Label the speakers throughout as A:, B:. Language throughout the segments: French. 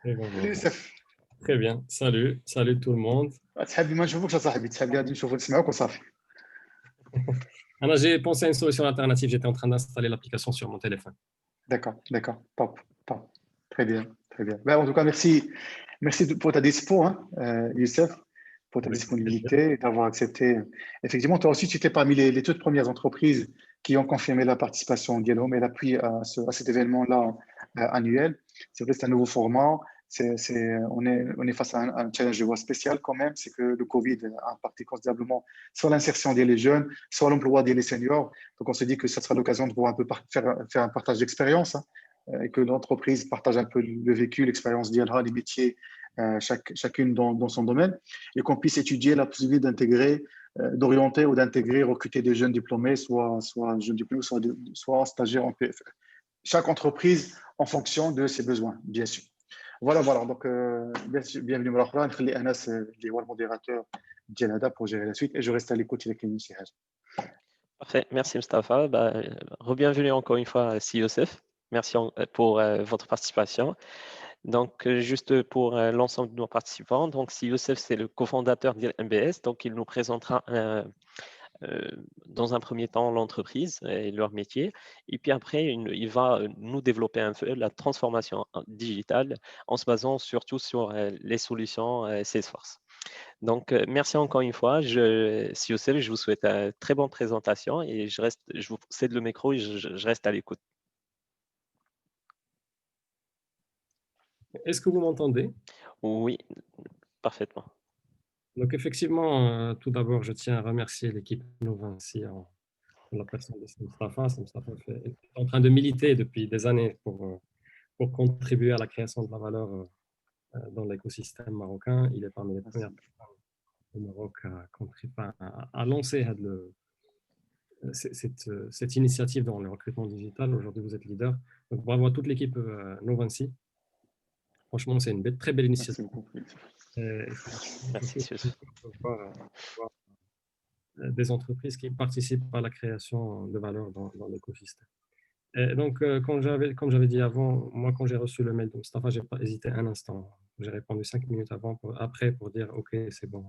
A: Et bon,
B: Salut
A: bon.
B: Youssef.
A: Très bien. Salut, salut tout le monde.
B: تحب ما نشوفوكش اصاحبي، تحب غادي نشوفو نسمعوك وصافي.
A: Alors, j'ai pensé à une solution alternative. J'étais en train d'installer l'application sur mon téléphone.
B: D'accord, d'accord, top, top. Très bien, très bien. Ben, en tout cas, merci, pour ta dispo, hein, Youssef, pour ta
A: Avec plaisir.
B: disponibilité et d'avoir accepté. Effectivement, toi aussi, tu étais parmi les toutes premières entreprises qui ont confirmé la participation au Dialome et l'appui à cet événement-là annuel. C'est vrai, c'est un nouveau format. On est face à un challenge, je vois, spécial quand même. C'est que le Covid a impacté considérablement soit l'insertion des jeunes, soit l'emploi des seniors. Donc, on se dit que ça sera l'occasion de pouvoir un peu faire un partage d'expérience, hein, et que l'entreprise partage un peu le vécu, l'expérience d'IALRA, les métiers, chacune dans son domaine, et qu'on puisse étudier la possibilité d'intégrer, d'orienter ou d'intégrer, recruter des jeunes diplômés, soit jeunes diplômés, soit stagiaires en PFE. Chaque entreprise en fonction de ses besoins, bien sûr. Voilà, voilà. Donc, bienvenue à la نخلي Anas اللي هو الموديراتور ديال هذا pour gérer la suite, et je reste à l'écoute avec les حاجه.
C: Parfait, merci Mustapha. Bah, re-bienvenue encore une fois, Si Youssef. Merci pour votre participation. Donc, juste pour l'ensemble de nos participants, donc Si Youssef, c'est le cofondateur de MBS, donc il nous présentera dans un premier temps l'entreprise et leur métier, et puis après, il va nous développer un peu la transformation digitale en se basant surtout sur les solutions Salesforce. Donc, merci encore une fois. Si Youssef, je vous souhaite une très bonne présentation et je vous cède le micro et je reste à l'écoute.
A: Est-ce que vous m'entendez?
C: Oui, parfaitement.
A: Donc, effectivement, tout d'abord, je tiens à remercier l'équipe Novinci en la personne de Mustapha. Mustapha est en train de militer depuis des années pour contribuer à la création de la valeur dans l'écosystème marocain. Il est parmi les premières personnes au Maroc à lancer cette initiative dans le recrutement digital. Aujourd'hui, vous êtes leader. Donc, bravo à toute l'équipe Novinci. Franchement, c'est une très belle
B: Merci
A: initiative.
B: beaucoup.
C: Merci, Youssef.
A: Voir des entreprises qui participent à la création de valeur dans l'écosystème. Et donc, comme j'avais dit avant, moi, quand j'ai reçu le mail de Mustapha, je n'ai pas hésité un instant. J'ai répondu 5 minutes après pour dire OK, c'est bon.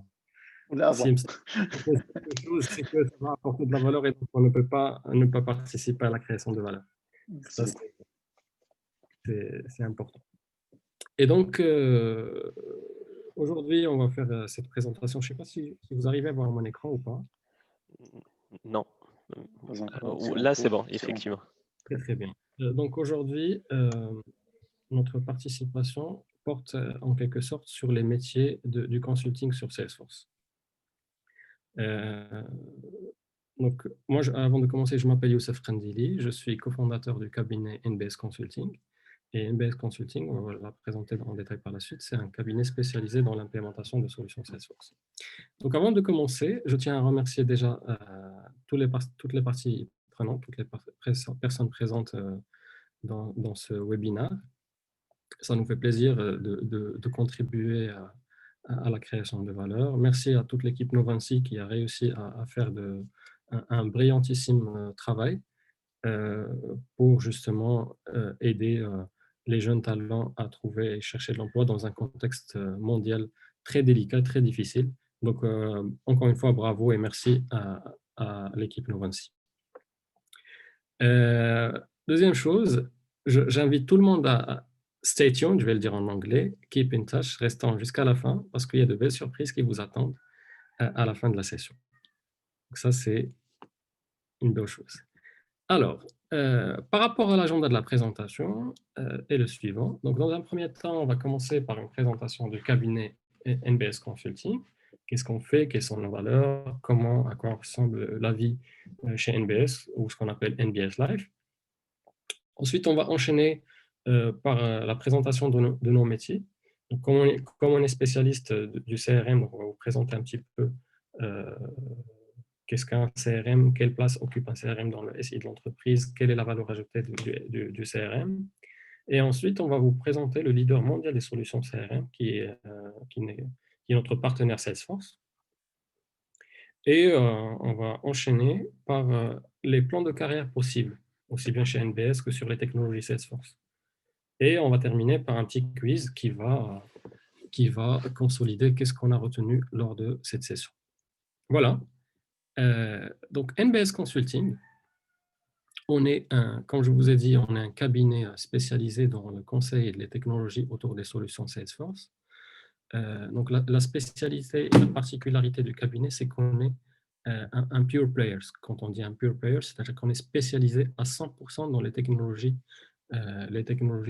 B: Là,
A: Si
B: avant.
A: Mustapha propose quelque chose, c'est que ça va apporter de la valeur et donc on ne peut pas ne pas participer à la création de valeur.
B: Merci
A: Ça,
B: beaucoup.
A: c'est important. Et donc, aujourd'hui, on va faire cette présentation. Je ne sais pas si vous arrivez à voir mon écran ou pas.
C: Non.
B: Pas encore. C'est en
C: Là, c'est
B: cours.
C: bon,
B: C'est en
C: effectivement.
B: cours.
A: Très, très bien. Donc, aujourd'hui, notre participation porte en quelque sorte sur les métiers du consulting sur Salesforce. Donc, moi, avant de commencer, je m'appelle Youssef Kandili, je suis cofondateur du cabinet NBS Consulting. Et NBS Consulting, on va la présenter en détail par la suite, c'est un cabinet spécialisé dans l'implémentation de solutions Salesforce. Donc, avant de commencer, je tiens à remercier déjà toutes les parties prenantes, toutes les personnes présentes dans ce webinaire. Ça nous fait plaisir de contribuer à la création de valeur. Merci à toute l'équipe Novinci qui a réussi à faire un brillantissime travail pour justement aider les jeunes talents à trouver et chercher de l'emploi dans un contexte mondial très délicat, très difficile. Donc, encore une fois, bravo et merci à l'équipe Novinci. Deuxième chose, j'invite tout le monde à stay tuned, je vais le dire en anglais, keep in touch, restant jusqu'à la fin, parce qu'il y a de belles surprises qui vous attendent à la fin de la session. Donc ça, c'est une belle chose. Alors, par rapport à l'agenda de la présentation est le suivant. Donc, dans un premier temps, on va commencer par une présentation du cabinet NBS Consulting. Qu'est-ce qu'on fait, quelles sont nos valeurs, à quoi ressemble la vie chez NBS, ou ce qu'on appelle NBS Life. Ensuite, on va enchaîner par la présentation de nos métiers. Donc, comme on est spécialiste du CRM, donc on va vous présenter un petit peu qu'est-ce qu'un CRM, quelle place occupe un CRM dans le SI de l'entreprise, quelle est la valeur ajoutée du CRM. Et ensuite, on va vous présenter le leader mondial des solutions CRM, qui est notre partenaire Salesforce. Et on va enchaîner par les plans de carrière possibles, aussi bien chez NBS que sur les technologies Salesforce. Et on va terminer par un petit quiz qui va consolider qu'est-ce qu'on a retenu lors de cette session. Voilà. Donc, NBS Consulting, comme je vous ai dit, on est un cabinet spécialisé dans le conseil et les technologies autour des solutions Salesforce. Donc, la spécialité et la particularité du cabinet, c'est qu'on est un pure player. Quand on dit un pure player, c'est-à-dire qu'on est spécialisé à 100% dans les technologies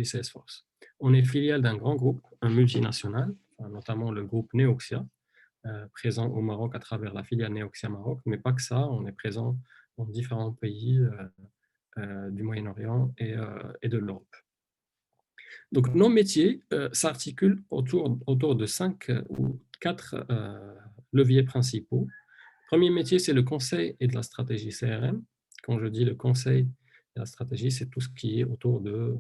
A: Salesforce. On est filiale d'un grand groupe, un multinational, notamment le groupe Neoxia, présent au Maroc à travers la filiale Neoxia Maroc, mais pas que ça, on est présent dans différents pays du Moyen-Orient et de l'Europe. Donc, nos métiers s'articulent autour de 5 ou 4 leviers principaux. Le premier métier, c'est le conseil et de la stratégie CRM. Quand je dis le conseil et la stratégie, c'est tout ce qui est autour de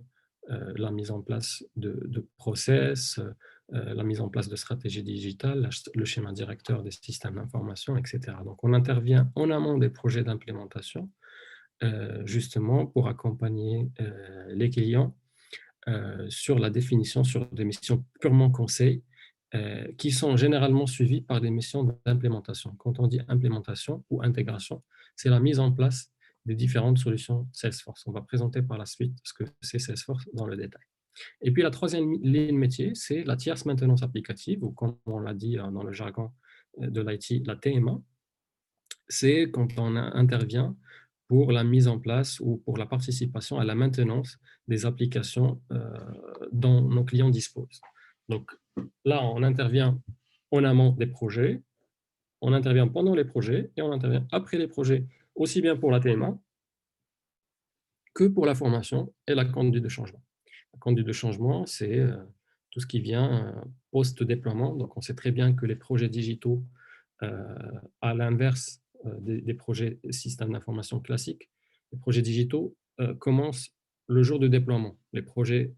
A: la mise en place de process, la mise en place de stratégies digitales, le schéma directeur des systèmes d'information, etc. Donc, on intervient en amont des projets d'implémentation, justement pour accompagner les clients sur la définition sur des missions purement conseil, qui sont généralement suivies par des missions d'implémentation. Quand on dit implémentation ou intégration, c'est la mise en place des différentes solutions Salesforce. On va présenter par la suite ce que c'est Salesforce dans le détail. Et puis la troisième ligne métier, c'est la tierce maintenance applicative, ou comme on l'a dit dans le jargon de l'IT, la TMA. C'est quand on intervient pour la mise en place ou pour la participation à la maintenance des applications dont nos clients disposent. Donc là, on intervient en amont des projets, on intervient pendant les projets et on intervient après les projets, aussi bien pour la TMA que pour la formation et la conduite de changement. La conduite de changement, c'est tout ce qui vient post-déploiement. Donc, on sait très bien que les projets digitaux, à l'inverse des projets systèmes d'information classiques, les projets digitaux commencent le jour du déploiement. Les projets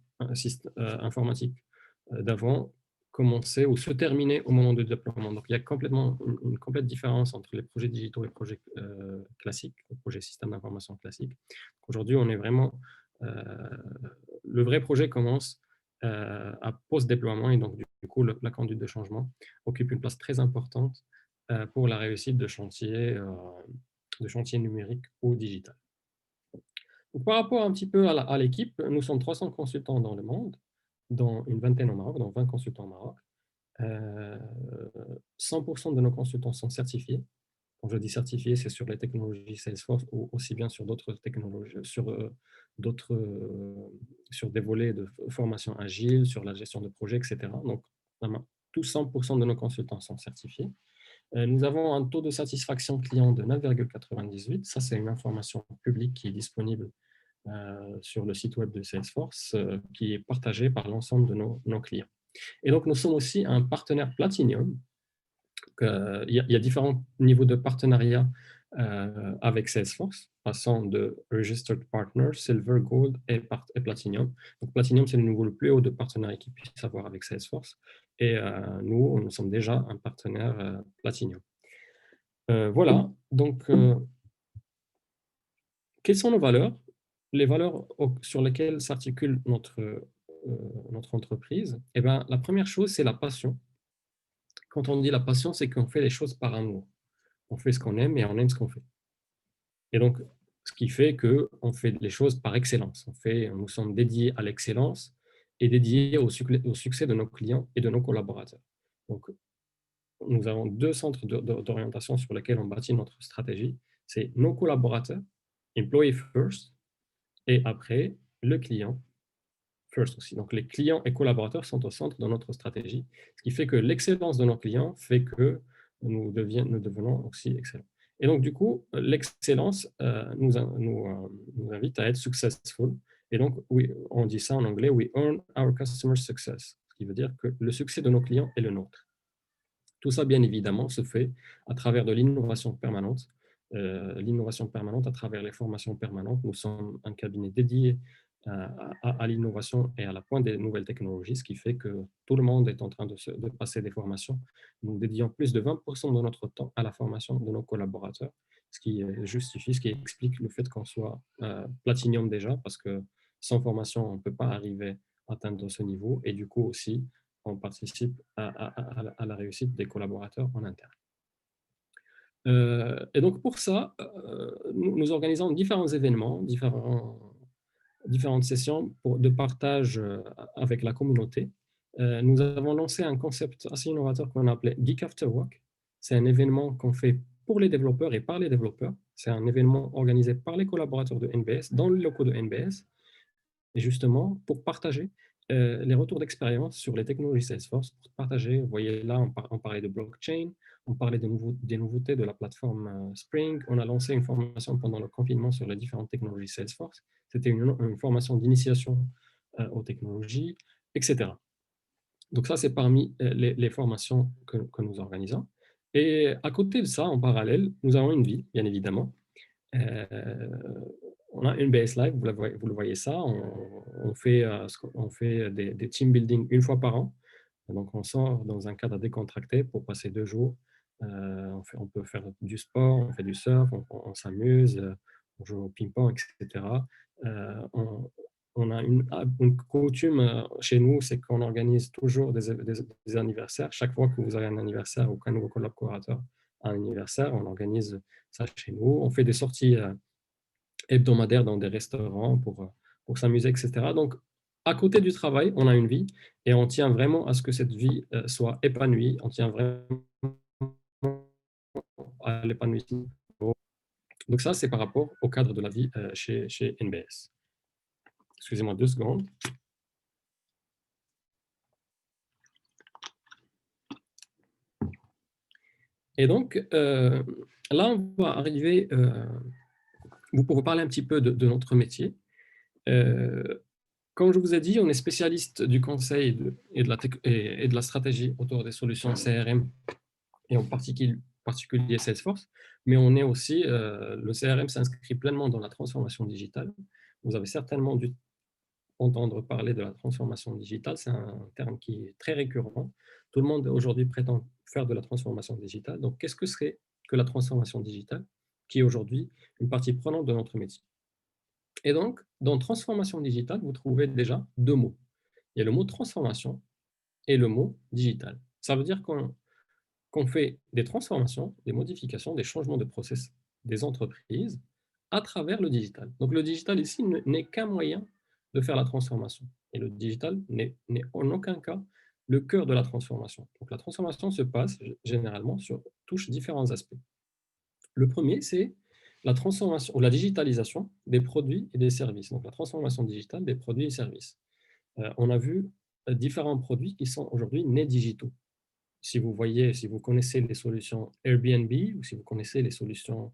A: informatiques d'avant commençaient ou se terminaient au moment du déploiement. Donc, il y a complètement une complète différence entre les projets digitaux et les projets classiques, les projets systèmes d'information classiques. Aujourd'hui, on est vraiment... le vrai projet commence à post-déploiement et donc, du coup, la conduite de changement occupe une place très importante pour la réussite de chantiers numériques ou digital. Donc, par rapport un petit peu à l'équipe, nous sommes 300 consultants dans le monde, dont une vingtaine au Maroc, dont 20 consultants au Maroc. 100% de nos consultants sont certifiés. Quand je dis certifiés, c'est sur les technologies Salesforce ou aussi bien sur d'autres technologies, sur des volets de formation agile, sur la gestion de projets, etc. Donc, vraiment, tous 100% de nos consultants sont certifiés. Nous avons un taux de satisfaction client de 9,98. Ça, c'est une information publique qui est disponible sur le site web de Salesforce, qui est partagée par l'ensemble de nos clients. Et donc, nous sommes aussi un partenaire Platinum. Il y a différents niveaux de partenariat avec Salesforce, passant de Registered Partner, Silver, Gold et Platinum. Donc, Platinum, c'est le niveau le plus haut de partenariat qu'il puisse avoir avec Salesforce. Et nous sommes déjà un partenaire Platinum. Voilà, donc, quelles sont nos valeurs? Les valeurs sur lesquelles s'articule notre entreprise. Eh bien, la première chose, c'est la passion. Quand on dit la passion, c'est qu'on fait les choses par amour. On fait ce qu'on aime et on aime ce qu'on fait. Et donc, ce qui fait qu'on fait les choses par excellence. Nous sommes dédiés à l'excellence et dédiés au succès de nos clients et de nos collaborateurs. Donc, nous avons 2 centres d'orientation sur lesquels on bâtit notre stratégie. C'est nos collaborateurs, employee first, et après, le client first aussi. Donc, les clients et collaborateurs sont au centre de notre stratégie, ce qui fait que l'excellence de nos clients fait que nous devenons aussi excellents. Et donc, du coup, l'excellence nous invite à être successful. Et donc, oui, on dit ça en anglais, we earn our customer success, ce qui veut dire que le succès de nos clients est le nôtre. Tout ça, bien évidemment, se fait à travers de l'innovation permanente. L'innovation permanente à travers les formations permanentes. Nous sommes un cabinet dédié à l'innovation et à la pointe des nouvelles technologies, ce qui fait que tout le monde est en train de passer des formations. Nous dédions plus de 20% de notre temps à la formation de nos collaborateurs, ce qui justifie, ce qui explique le fait qu'on soit Platinum déjà, parce que sans formation, on ne peut pas arriver atteindre ce niveau. Et du coup aussi, on participe à la réussite des collaborateurs en interne. Et donc pour ça, nous organisons différents événements, différentes sessions de partage avec la communauté. Nous avons lancé un concept assez innovateur qu'on appelait Geek After Work. C'est un événement qu'on fait pour les développeurs et par les développeurs. C'est un événement organisé par les collaborateurs de NBS dans les locaux de NBS, et justement pour partager les retours d'expérience sur les technologies Salesforce, pour partager, vous voyez là, on parlait de blockchain, on parlait des nouveautés de la plateforme Spring, on a lancé une formation pendant le confinement sur les différentes technologies Salesforce, c'était une formation d'initiation aux technologies, etc. Donc ça, c'est parmi les formations que nous organisons. Et à côté de ça, en parallèle, nous avons une vie, bien évidemment. On a une BS Live, vous le voyez ça, on fait des team building une fois par an. Donc on sort dans un cadre décontracté pour passer 2 jours. On peut faire du sport, on fait du surf, on s'amuse, on joue au ping-pong, etc. On a une coutume chez nous, c'est qu'on organise toujours des anniversaires. Chaque fois que vous avez un anniversaire ou qu'un nouveau collaborateur a un anniversaire, on organise ça chez nous. On fait des sorties hebdomadaires dans des restaurants pour s'amuser, etc. Donc, à côté du travail, on a une vie et on tient vraiment à ce que cette vie soit épanouie. On tient vraiment à l'épanouissement. Donc ça, c'est par rapport au cadre de la vie chez NBS. Excusez-moi 2 secondes. Et donc, là, on va arriver pour vous parler un petit peu de notre métier. Comme je vous ai dit, on est spécialiste du conseil et de la stratégie autour des solutions CRM et en particulier Salesforce, mais on est aussi, le CRM s'inscrit pleinement dans la transformation digitale. Vous avez certainement dû entendre parler de la transformation digitale, c'est un terme qui est très récurrent. Tout le monde aujourd'hui prétend faire de la transformation digitale. Donc, qu'est-ce que serait que la transformation digitale, qui est aujourd'hui une partie prenante de notre métier? Et donc, dans transformation digitale, vous trouvez déjà 2 mots. Il y a le mot transformation et le mot digital. Ça veut dire qu'on fait des transformations, des modifications, des changements de process des entreprises à travers le digital. Donc le digital ici n'est qu'un moyen de faire la transformation. Et le digital n'est en aucun cas le cœur de la transformation. Donc la transformation se passe généralement touche différents aspects. Le premier, c'est la transformation ou la digitalisation des produits et des services. Donc la transformation digitale des produits et services. On a vu différents produits qui sont aujourd'hui nés digitaux. Si vous connaissez les solutions Airbnb ou si vous connaissez les solutions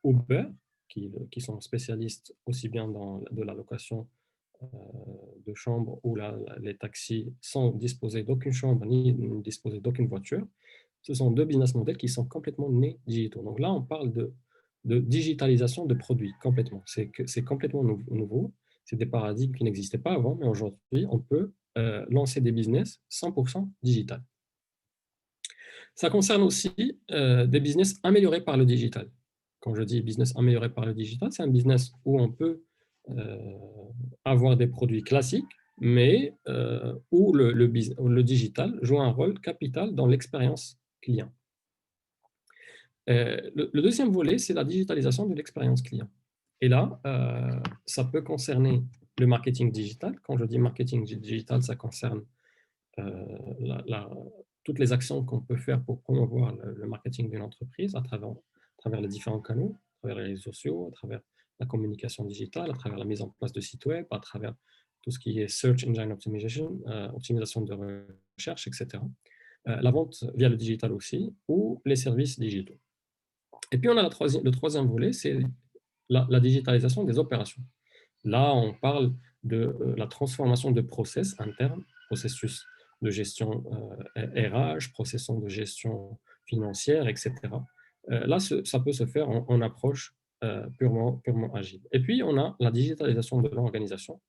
A: Uber, qui sont spécialistes aussi bien dans de la location de chambres où les taxis sans disposer d'aucune chambre ni disposer d'aucune voiture, ce sont 2 business models qui sont complètement nés digitaux. Donc là, on parle de digitalisation de produits complètement. C'est complètement nouveau. C'est des paradigmes qui n'existaient pas avant, mais aujourd'hui, on peut lancer des business 100% digital. Ça concerne aussi des business améliorés par le digital. Quand je dis business amélioré par le digital, c'est un business où on peut avoir des produits classiques, mais où le digital joue un rôle capital dans l'expérience client. Le deuxième volet, c'est la digitalisation de l'expérience client. Et là, ça peut concerner le marketing digital. Quand je dis marketing digital, ça concerne toutes les actions qu'on peut faire pour promouvoir le marketing d'une entreprise à travers les différents canaux, à travers les réseaux sociaux, à travers la communication digitale, à travers la mise en place de sites web, à travers tout ce qui est Search Engine Optimization, optimisation de recherche, etc. La vente via le digital aussi, ou les services digitaux. Et puis on a le troisième volet, c'est la digitalisation des opérations. Là, on parle de la transformation de process internes, processus de gestion RH, processus de gestion financière, etc. Là, ça peut se faire en approche purement agile. Et puis, on a la digitalisation de l'organisation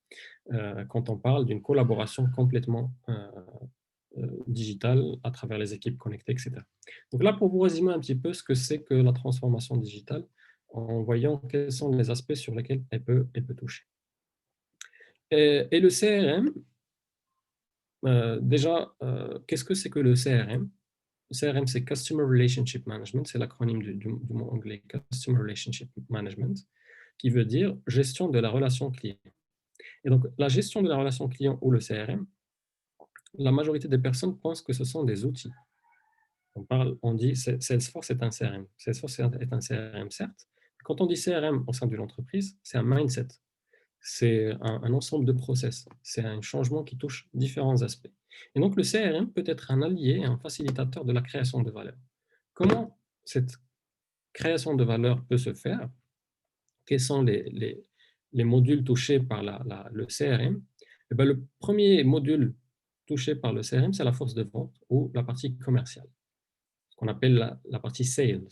A: quand on parle d'une collaboration complètement digitale à travers les équipes connectées, etc. Donc là, pour vous résumer un petit peu ce que c'est que la transformation digitale, en voyant quels sont les aspects sur lesquels elle peut toucher. Et le CRM, déjà, qu'est-ce que c'est que le CRM? Le CRM, c'est Customer Relationship Management, c'est l'acronyme du mot anglais Customer Relationship Management, qui veut dire gestion de la relation client. Et donc, la gestion de la relation client ou le CRM, la majorité des personnes pensent que ce sont des outils. On dit Salesforce est un CRM. Salesforce est un CRM, certes. Quand on dit CRM au sein d'une entreprise, c'est un mindset. C'est un ensemble de process. C'est un changement qui touche différents aspects. Et donc, le CRM peut être un allié, un facilitateur de la création de valeur. Comment cette création de valeur peut se faire? Quels sont les modules touchés par le CRM? Eh bien, le premier module touché par le CRM, c'est la force de vente ou la partie commerciale, ce qu'on appelle la partie sales.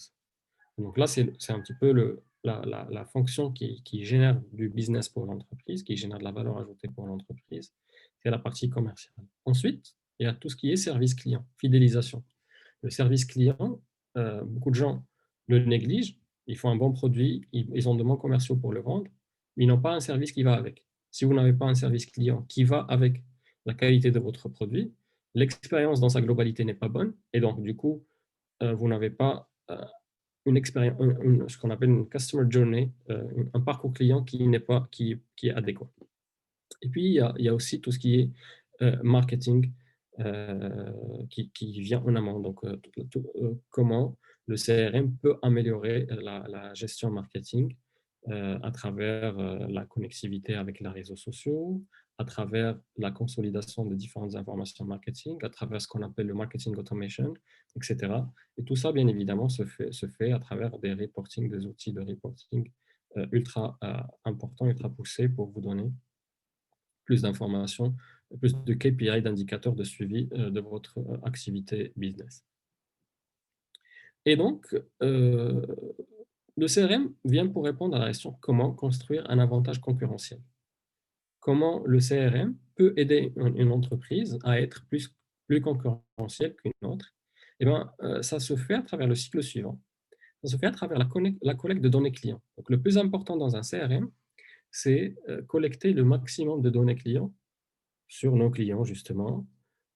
A: Donc là, c'est un petit peu la fonction qui génère du business pour l'entreprise, qui génère de la valeur ajoutée pour l'entreprise. C'est la partie commerciale. Ensuite, il y a tout ce qui est service client, fidélisation. Le service client, beaucoup de gens le négligent. Ils font un bon produit, ils ont de bons commerciaux pour le vendre, mais ils n'ont pas un service qui va avec. Si vous n'avez pas un service client qui va avec la qualité de votre produit, l'expérience dans sa globalité n'est pas bonne, et donc du coup, vous n'avez pas une expérience, ce qu'on appelle une customer journey, un parcours client qui est adéquat. Et puis, il y a aussi tout ce qui est marketing qui vient en amont. Donc, comment le CRM peut améliorer la gestion marketing à travers la connectivité avec les réseaux sociaux, à travers la consolidation de différentes informations marketing, à travers ce qu'on appelle le marketing automation, etc. Et tout ça, bien évidemment, se fait à travers des reporting, des outils de reporting ultra importants, ultra poussés pour vous donner plus d'informations, plus de KPI, d'indicateurs de suivi de votre activité business. Et donc, le CRM vient pour répondre à la question comment construire un avantage concurrentiel. Comment le CRM peut aider une entreprise à être plus concurrentielle qu'une autre? Eh bien, ça se fait à travers le cycle suivant. Ça se fait à travers la collecte de données clients. Donc, le plus important dans un CRM, c'est collecter le maximum de données clients sur nos clients, justement.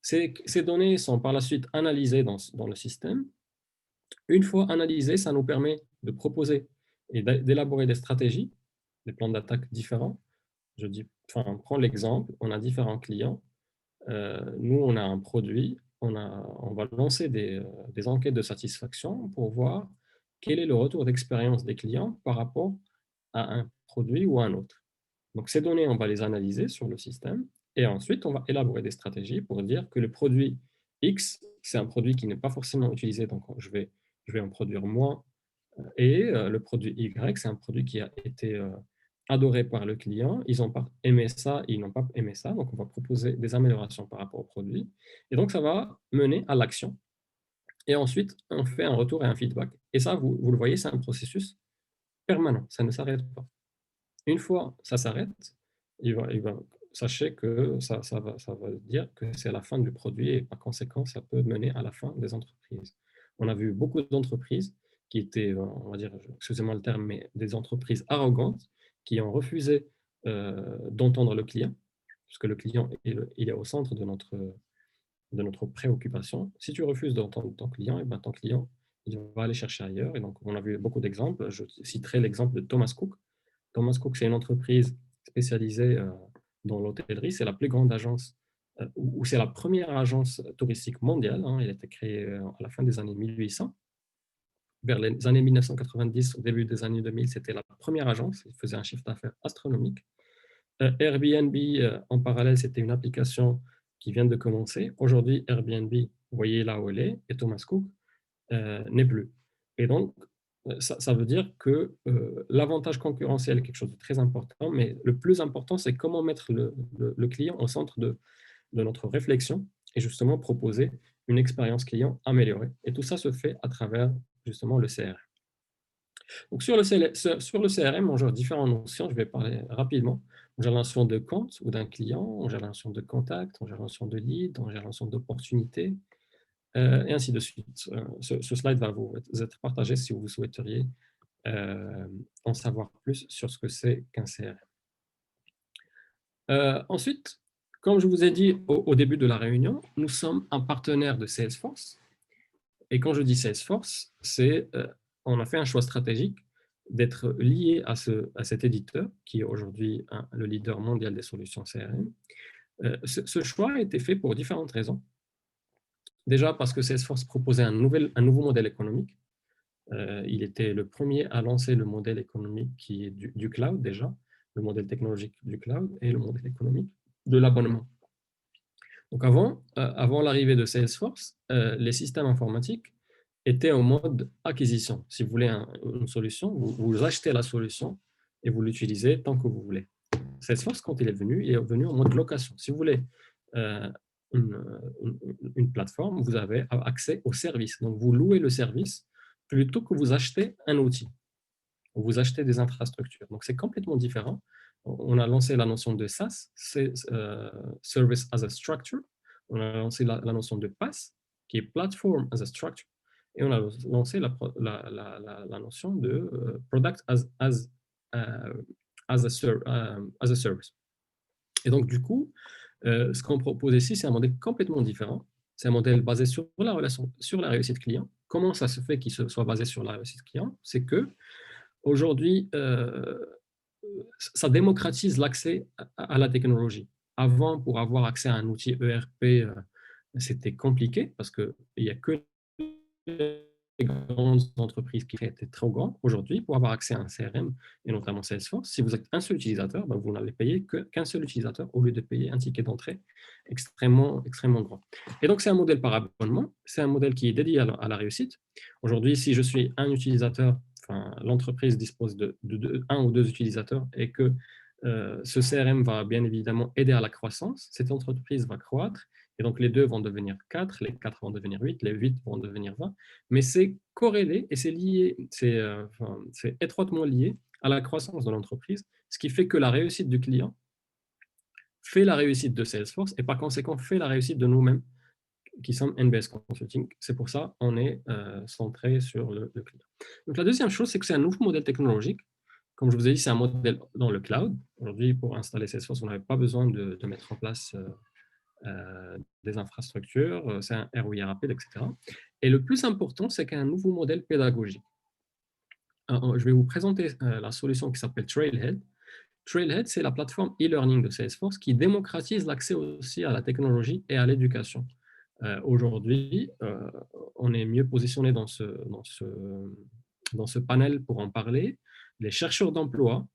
A: Ces données sont par la suite analysées dans le système. Une fois analysées, ça nous permet de proposer et d'élaborer des stratégies, des plans d'attaque différents. On prend l'exemple, on a différents clients. Nous, on a un produit, on va lancer des enquêtes de satisfaction pour voir quel est le retour d'expérience des clients par rapport à un produit ou à un autre. Donc, ces données, on va les analyser sur le système et ensuite, on va élaborer des stratégies pour dire que le produit X, c'est un produit qui n'est pas forcément utilisé, donc je vais en produire moins. Et le produit Y, c'est un produit qui a été adoré par le client. Ils n'ont pas aimé ça, ils n'ont pas aimé ça. Donc, on va proposer des améliorations par rapport au produit. Et donc, ça va mener à l'action. Et ensuite, on fait un retour et un feedback. Et ça, vous le voyez, c'est un processus permanent. Ça ne s'arrête pas. Une fois ça s'arrête, sachez que ça va dire que c'est la fin du produit et par conséquent, ça peut mener à la fin des entreprises. On a vu beaucoup d'entreprises qui étaient, on va dire, excusez-moi le terme, mais des entreprises arrogantes qui ont refusé d'entendre le client, parce que le client, il est au centre de notre préoccupation. Si tu refuses d'entendre ton client, et ben ton client, il va aller chercher ailleurs. Et donc, on a vu beaucoup d'exemples. Je citerai l'exemple de Thomas Cook. Thomas Cook, c'est une entreprise spécialisée dans l'hôtellerie. C'est la plus grande agence, ou c'est la première agence touristique mondiale. Elle a été créée à la fin des années 1800. Vers les années 1990, au début des années 2000, c'était la première agence. Il faisait un chiffre d'affaires astronomique. Airbnb, en parallèle, c'était une application qui vient de commencer. Aujourd'hui, Airbnb, vous voyez là où elle est, et Thomas Cook n'est plus. Et donc, ça veut dire que l'avantage concurrentiel est quelque chose de très important, mais le plus important, c'est comment mettre le client au centre de notre réflexion et justement proposer une expérience client améliorée. Et tout ça se fait à travers justement le CRM. Donc sur le CRM, on gère différentes notions, je vais parler rapidement. On gère la notion de compte ou d'un client, on gère la notion de contact, on gère la notion de lead, on gère la notion d'opportunité, et ainsi de suite. Ce slide va vous être partagé si vous souhaiteriez en savoir plus sur ce que c'est qu'un CRM. Ensuite, comme je vous ai dit au début de la réunion, nous sommes un partenaire de Salesforce. Et quand je dis Salesforce, on a fait un choix stratégique d'être lié à cet éditeur, qui est aujourd'hui le leader mondial des solutions CRM. Ce choix a été fait pour différentes raisons. Déjà parce que Salesforce proposait un nouveau modèle économique. Il était le premier à lancer le modèle économique qui est du cloud déjà, le modèle technologique du cloud et le modèle économique de l'abonnement. Donc avant l'arrivée de Salesforce, les systèmes informatiques étaient en mode acquisition. Si vous voulez une solution, vous achetez la solution et vous l'utilisez tant que vous voulez. Salesforce, quand il est venu en mode location. Si vous voulez une plateforme, vous avez accès au service. Donc, vous louez le service plutôt que vous achetez un outil ou vous achetez des infrastructures. Donc, c'est complètement différent. On a lancé la notion de SaaS, Service as a Structure. On a lancé la notion de PaaS, qui est Platform as a Structure. Et on a lancé la notion de Product as a Service. Et donc, du coup, ce qu'on propose ici, c'est un modèle complètement différent. C'est un modèle basé sur la relation, sur la réussite client. Comment ça se fait qu'il soit basé sur la réussite client? C'est que aujourd'hui, ça démocratise l'accès à la technologie. Avant, pour avoir accès à un outil ERP, c'était compliqué parce qu'il n'y a que les grandes entreprises qui étaient trop grandes. Aujourd'hui, pour avoir accès à un CRM, et notamment Salesforce, si vous êtes un seul utilisateur, ben vous n'allez payer qu'un seul utilisateur au lieu de payer un ticket d'entrée extrêmement grand. Et donc, c'est un modèle par abonnement. C'est un modèle qui est dédié à la réussite. Aujourd'hui, si je suis un utilisateur, enfin, l'entreprise dispose de un ou deux utilisateurs et que ce CRM va bien évidemment aider à la croissance, cette entreprise va croître et donc les 2 vont devenir 4, les 4 vont devenir 8, les 8 vont devenir 20, mais c'est corrélé et c'est lié, c'est étroitement lié à la croissance de l'entreprise, ce qui fait que la réussite du client fait la réussite de Salesforce et par conséquent fait la réussite de nous-mêmes qui sommes NBS Consulting. C'est pour ça qu'on est centré sur le client. Donc la deuxième chose, c'est que c'est un nouveau modèle technologique. Comme je vous ai dit, c'est un modèle dans le cloud. Aujourd'hui, pour installer Salesforce, on n'avait pas besoin de mettre en place des infrastructures, c'est un ROI rapide, etc. Et le plus important, c'est qu'il y a un nouveau modèle pédagogique. Alors, je vais vous présenter la solution qui s'appelle Trailhead. Trailhead, c'est la plateforme e-learning de Salesforce qui démocratise l'accès aussi à la technologie et à l'éducation. Aujourd'hui, on est mieux positionné dans ce panel pour en parler. Les chercheurs d'emploi,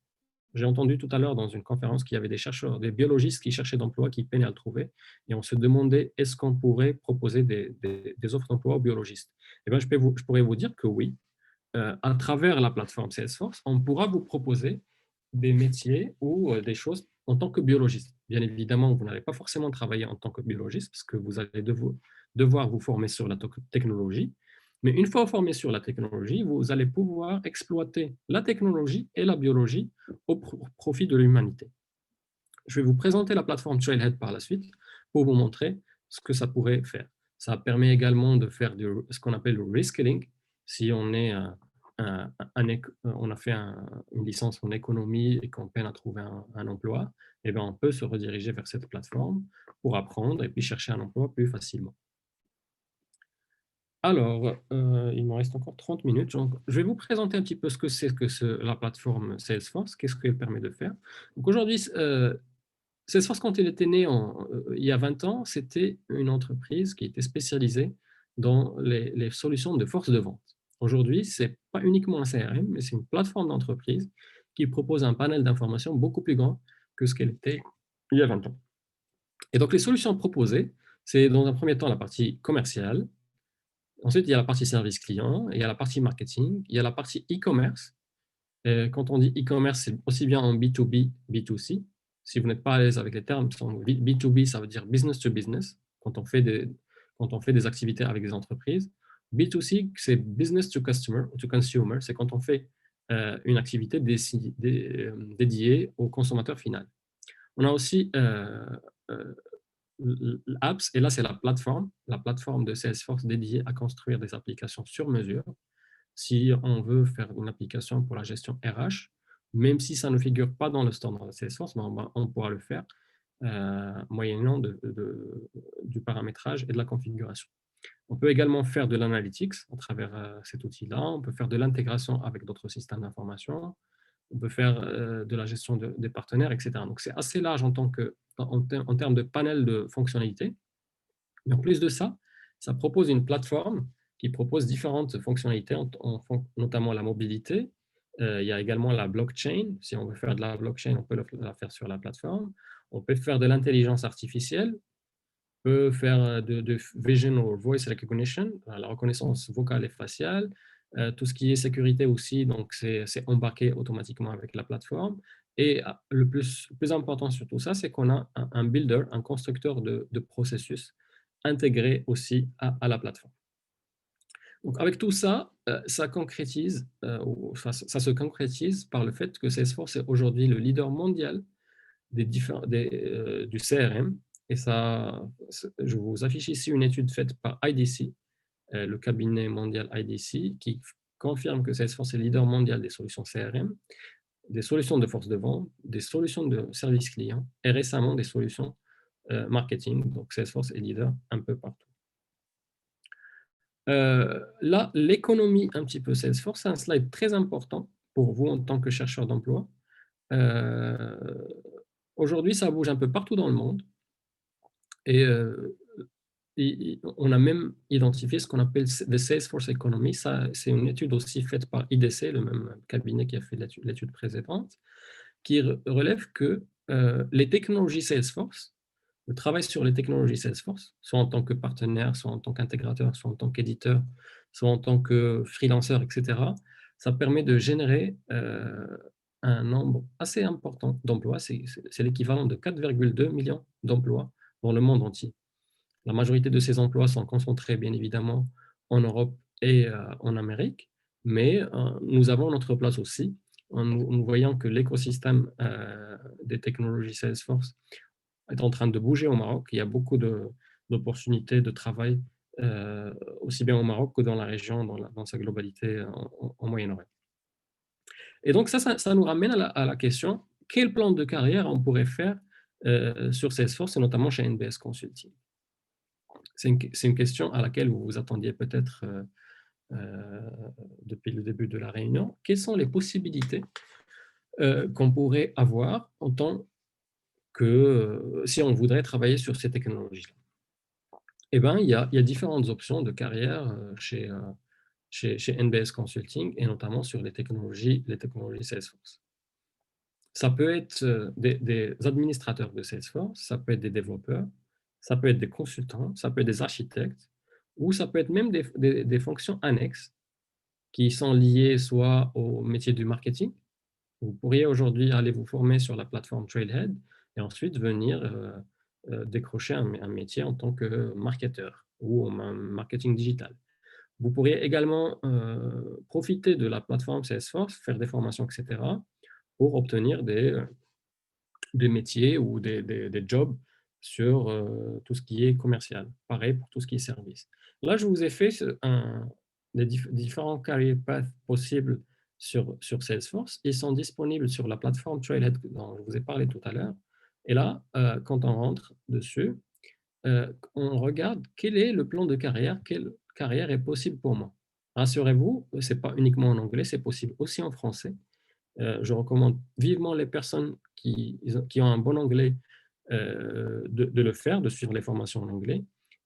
A: j'ai entendu tout à l'heure dans une conférence qu'il y avait des chercheurs, des biologistes qui cherchaient d'emploi, qui peinaient à le trouver, et on se demandait est-ce qu'on pourrait proposer des offres d'emploi aux biologistes. Eh bien, je pourrais vous dire que oui. À travers la plateforme Salesforce, on pourra vous proposer des métiers ou des choses en tant que biologiste. Bien évidemment, vous n'allez pas forcément travailler en tant que biologiste parce que vous allez devoir vous former sur la technologie. Mais une fois formé sur la technologie, vous allez pouvoir exploiter la technologie et la biologie au profit de l'humanité. Je vais vous présenter la plateforme Trailhead par la suite pour vous montrer ce que ça pourrait faire. Ça permet également de faire ce qu'on appelle le reskilling. Si on est on a fait une licence en économie et qu'on peine à trouver un emploi, eh bien, on peut se rediriger vers cette plateforme pour apprendre et puis chercher un emploi plus facilement. Alors, il me reste encore 30 minutes. Donc, je vais vous présenter un petit peu ce que c'est que la plateforme Salesforce, qu'est-ce qu'elle permet de faire. Donc aujourd'hui, Salesforce, quand il était né il y a 20 ans, c'était une entreprise qui était spécialisée dans les solutions de force de vente. Aujourd'hui, ce n'est pas uniquement un CRM, mais c'est une plateforme d'entreprise qui propose un panel d'informations beaucoup plus grand que ce qu'elle était il y a 20 ans. Et donc, les solutions proposées, c'est dans un premier temps la partie commerciale. Ensuite, il y a la partie service client, il y a la partie marketing, il y a la partie e-commerce. Quand on dit e-commerce, c'est aussi bien en B2B, B2C. Si vous n'êtes pas à l'aise avec les termes, B2B, ça veut dire business to business, quand on fait des activités avec des entreprises. B2C, c'est business to customer, to consumer, c'est quand on fait une activité dédiée au consommateur final. On a aussi l'apps, et là, c'est la plateforme de Salesforce dédiée à construire des applications sur mesure. Si on veut faire une application pour la gestion RH, même si ça ne figure pas dans le standard de Salesforce, on pourra le faire moyennant du paramétrage et de la configuration. On peut également faire de l'analytics à travers cet outil-là. On peut faire de l'intégration avec d'autres systèmes d'information. On peut faire de la gestion des partenaires, etc. Donc, c'est assez large en termes de panel de fonctionnalités. Mais en plus de ça, ça propose une plateforme qui propose différentes fonctionnalités, notamment la mobilité. Il y a également la blockchain. Si on veut faire de la blockchain, on peut la faire sur la plateforme. On peut faire de l'intelligence artificielle, peut faire de vision or voice recognition, la reconnaissance vocale et faciale, tout ce qui est sécurité aussi, donc c'est embarqué automatiquement avec la plateforme. Et le plus important sur tout ça, c'est qu'on a un builder, un constructeur de processus intégré aussi à la plateforme. Donc avec tout ça, ça se concrétise par le fait que Salesforce est aujourd'hui le leader mondial du CRM. Et ça, je vous affiche ici une étude faite par IDC, le cabinet mondial IDC, qui confirme que Salesforce est leader mondial des solutions CRM, des solutions de force de vente, des solutions de service client et récemment des solutions marketing. Donc Salesforce est leader un peu partout. Là, l'économie un petit peu Salesforce, c'est un slide très important pour vous en tant que chercheur d'emploi. Aujourd'hui, ça bouge un peu partout dans le monde. Et on a même identifié ce qu'on appelle the Salesforce Economy. C'est une étude aussi faite par IDC, le même cabinet qui a fait l'étude précédente, qui relève que les technologies Salesforce, le travail sur les technologies Salesforce, soit en tant que partenaire, soit en tant qu'intégrateur, soit en tant qu'éditeur, soit en tant que freelanceur, etc., ça permet de générer un nombre assez important d'emplois. C'est l'équivalent de 4,2 millions d'emplois dans le monde entier. La majorité de ces emplois sont concentrés, bien évidemment, en Europe et en Amérique, mais nous avons notre place aussi. Nous voyons que l'écosystème des technologies Salesforce est en train de bouger au Maroc. Il y a beaucoup d'opportunités de travail, aussi bien au Maroc que dans la région, dans sa globalité en Moyen-Orient. Et donc, ça nous ramène à la question, quel plan de carrière on pourrait faire sur Salesforce, et notamment chez NBS Consulting? C'est une question à laquelle vous vous attendiez peut-être depuis le début de la réunion. Quelles sont les possibilités qu'on pourrait avoir en tant que, si on voudrait travailler sur ces technologies-là? Eh bien, il y a différentes options de carrière chez NBS Consulting, et notamment sur les technologies Salesforce. Ça peut être des administrateurs de Salesforce, ça peut être des développeurs, ça peut être des consultants, ça peut être des architectes, ou ça peut être même des fonctions annexes qui sont liées soit au métier du marketing. Vous pourriez aujourd'hui aller vous former sur la plateforme Trailhead et ensuite venir décrocher un métier en tant que marketeur ou en marketing digital. Vous pourriez également profiter de la plateforme Salesforce, faire des formations, etc., pour obtenir des métiers ou des jobs sur tout ce qui est commercial. Pareil pour tout ce qui est service. Là, je vous ai fait des différents career paths possibles sur Salesforce. Ils sont disponibles sur la plateforme Trailhead dont je vous ai parlé tout à l'heure. Et là, quand on rentre dessus, on regarde quel est le plan de carrière, quelle carrière est possible pour moi. Rassurez-vous, ce n'est pas uniquement en anglais, c'est possible aussi en français. Je recommande vivement les personnes qui ont un bon anglais de le faire, de suivre les formations en anglais.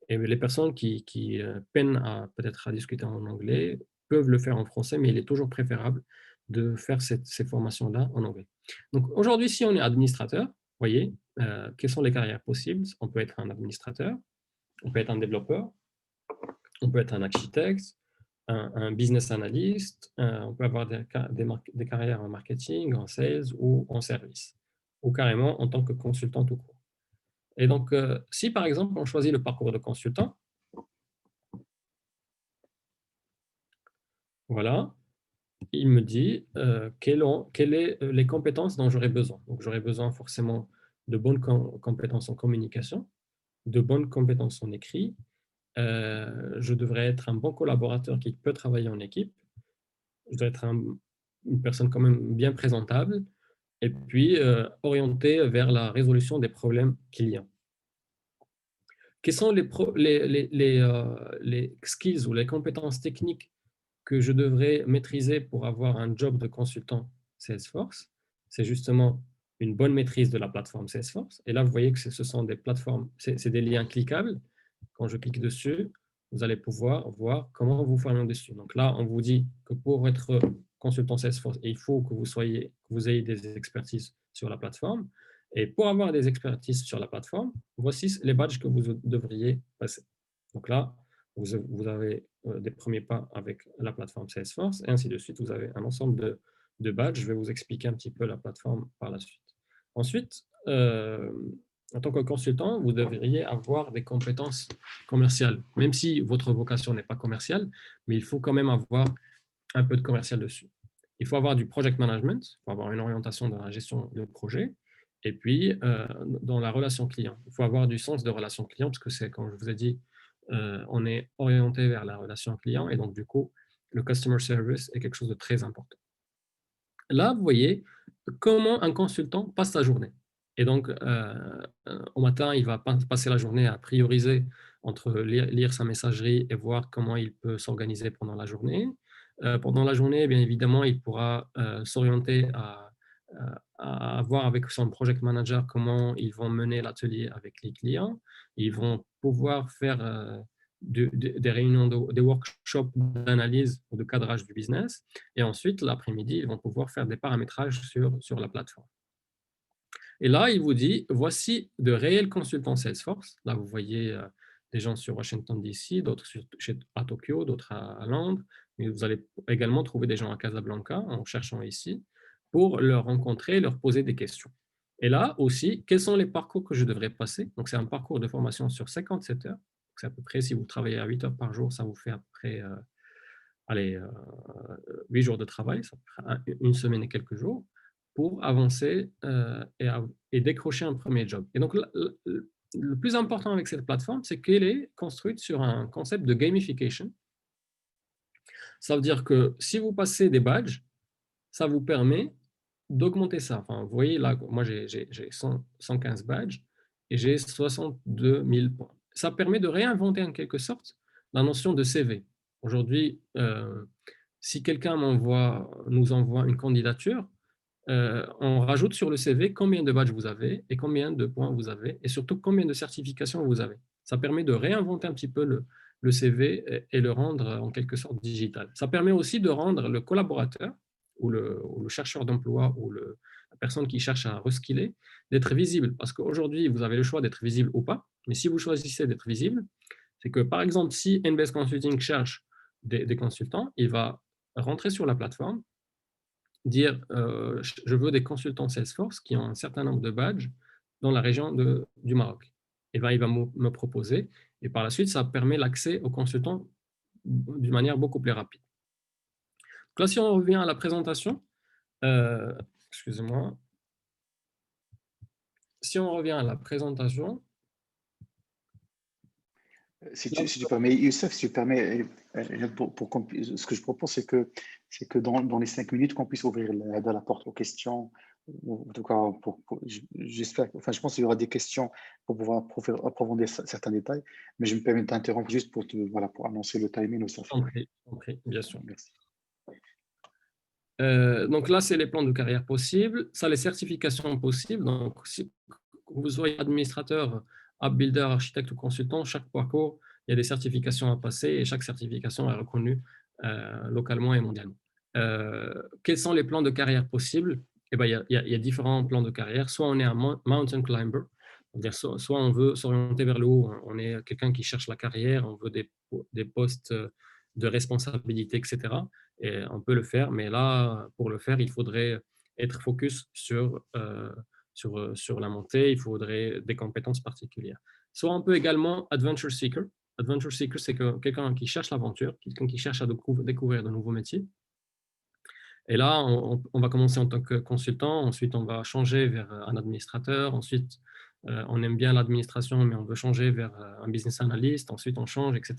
A: Et les personnes qui peinent peut-être à discuter en anglais peuvent le faire en français, mais il est toujours préférable de faire ces formations-là en anglais. Donc aujourd'hui, si on est administrateur, vous voyez, quelles sont les carrières possibles? On peut être un administrateur, on peut être un développeur, on peut être un architecte, un business analyst, on peut avoir des carrières en marketing, en sales ou en service, ou carrément en tant que consultant tout court. Et donc, si par exemple on choisit le parcours de consultant, voilà, il me dit quelles sont les compétences dont j'aurais besoin. Donc, j'aurais besoin forcément de bonnes compétences en communication, de bonnes compétences en écrit. Je devrais être un bon collaborateur qui peut travailler en équipe. Je dois être une personne quand même bien présentable, et puis orienté vers la résolution des problèmes clients. Quels sont les skills ou les compétences techniques que je devrais maîtriser pour avoir un job de consultant Salesforce? C'est justement une bonne maîtrise de la plateforme Salesforce. Et là, vous voyez que ce sont des plateformes, c'est des liens cliquables. Quand je clique dessus, vous allez pouvoir voir comment vous formez dessus. Donc là, on vous dit que pour être consultant Salesforce, il faut que vous ayez des expertises sur la plateforme. Et pour avoir des expertises sur la plateforme, voici les badges que vous devriez passer. Donc là, vous avez des premiers pas avec la plateforme Salesforce, et ainsi de suite. Vous avez un ensemble de badges. Je vais vous expliquer un petit peu la plateforme par la suite. Ensuite, en tant que consultant, vous devriez avoir des compétences commerciales, même si votre vocation n'est pas commerciale, mais il faut quand même avoir un peu de commercial dessus. Il faut avoir du project management, il faut avoir une orientation dans la gestion de projet, et puis dans la relation client. Il faut avoir du sens de relation client, parce que c'est, comme je vous ai dit, on est orienté vers la relation client, et donc du coup, le customer service est quelque chose de très important. Là, vous voyez comment un consultant passe sa journée. Et donc, au matin, il va passer la journée à prioriser entre lire sa messagerie et voir comment il peut s'organiser pendant la journée. Pendant la journée, bien évidemment, il pourra s'orienter à voir avec son project manager comment ils vont mener l'atelier avec les clients. Ils vont pouvoir faire des réunions, des workshops d'analyse ou de cadrage du business. Et ensuite, l'après-midi, ils vont pouvoir faire des paramétrages sur la plateforme. Et là, il vous dit, voici de réels consultants Salesforce. Là, vous voyez des gens sur Washington, D.C., d'autres à Tokyo, d'autres à Londres. Mais vous allez également trouver des gens à Casablanca en cherchant ici pour leur rencontrer, leur poser des questions. Et là aussi, quels sont les parcours que je devrais passer? Donc, c'est un parcours de formation sur 57 heures. C'est à peu près, si vous travaillez à 8 heures par jour, ça vous fait à peu près 8 jours de travail, ça fera une semaine et quelques jours, pour avancer et décrocher un premier job. Et donc, le plus important avec cette plateforme, c'est qu'elle est construite sur un concept de gamification. Ça veut dire que si vous passez des badges, ça vous permet d'augmenter ça. Enfin, vous voyez, là, moi, j'ai 115 badges et j'ai 62 000 points. Ça permet de réinventer en quelque sorte la notion de CV. Aujourd'hui, si quelqu'un nous envoie une candidature, on rajoute sur le CV combien de badges vous avez et combien de points vous avez et surtout combien de certifications vous avez. Ça permet de réinventer un petit peu le CV et le rendre en quelque sorte digital. Ça permet aussi de rendre le collaborateur ou le chercheur d'emploi ou la personne qui cherche à reskiller d'être visible. Parce qu'aujourd'hui, vous avez le choix d'être visible ou pas. Mais si vous choisissez d'être visible, c'est que par exemple, si NBS Consulting cherche des consultants, il va rentrer sur la plateforme, dire je veux des consultants Salesforce qui ont un certain nombre de badges dans la région du Maroc. Et ben, il va me proposer. Et par la suite, ça permet l'accès aux consultants d'une manière beaucoup plus rapide. Donc là, si on revient à la présentation, excusez-moi. Si on revient à la présentation.
B: Si tu permets, Youssef, si tu permets, ce que je propose, c'est que dans les 5 minutes, qu'on puisse ouvrir la porte aux questions. En tout cas, j'espère, enfin, je pense qu'il y aura des questions pour pouvoir approfondir certains détails, mais je me permets d'interrompre juste pour annoncer le timing.
A: Je t'en prie, bien sûr.
B: Merci.
A: Donc là, c'est les plans de carrière possibles. Ça, les certifications possibles. Donc, si vous soyez administrateur, app builder, architecte ou consultant, chaque parcours, il y a des certifications à passer et chaque certification est reconnue localement et mondialement. Quels sont les plans de carrière possibles? Eh ben, il y a différents plans de carrière. Soit on est un mountain climber, c'est-à-dire soit on veut s'orienter vers le haut, on est quelqu'un qui cherche la carrière, on veut des postes de responsabilité, etc. Et on peut le faire, mais là, pour le faire, il faudrait être focus sur la montée, il faudrait des compétences particulières. Soit on peut également Adventure Seeker. Adventure Seeker, c'est quelqu'un qui cherche l'aventure, quelqu'un qui cherche à découvrir de nouveaux métiers. Et là, on va commencer en tant que consultant, ensuite on va changer vers un administrateur, ensuite on aime bien l'administration, mais on veut changer vers un business analyst, ensuite on change, etc.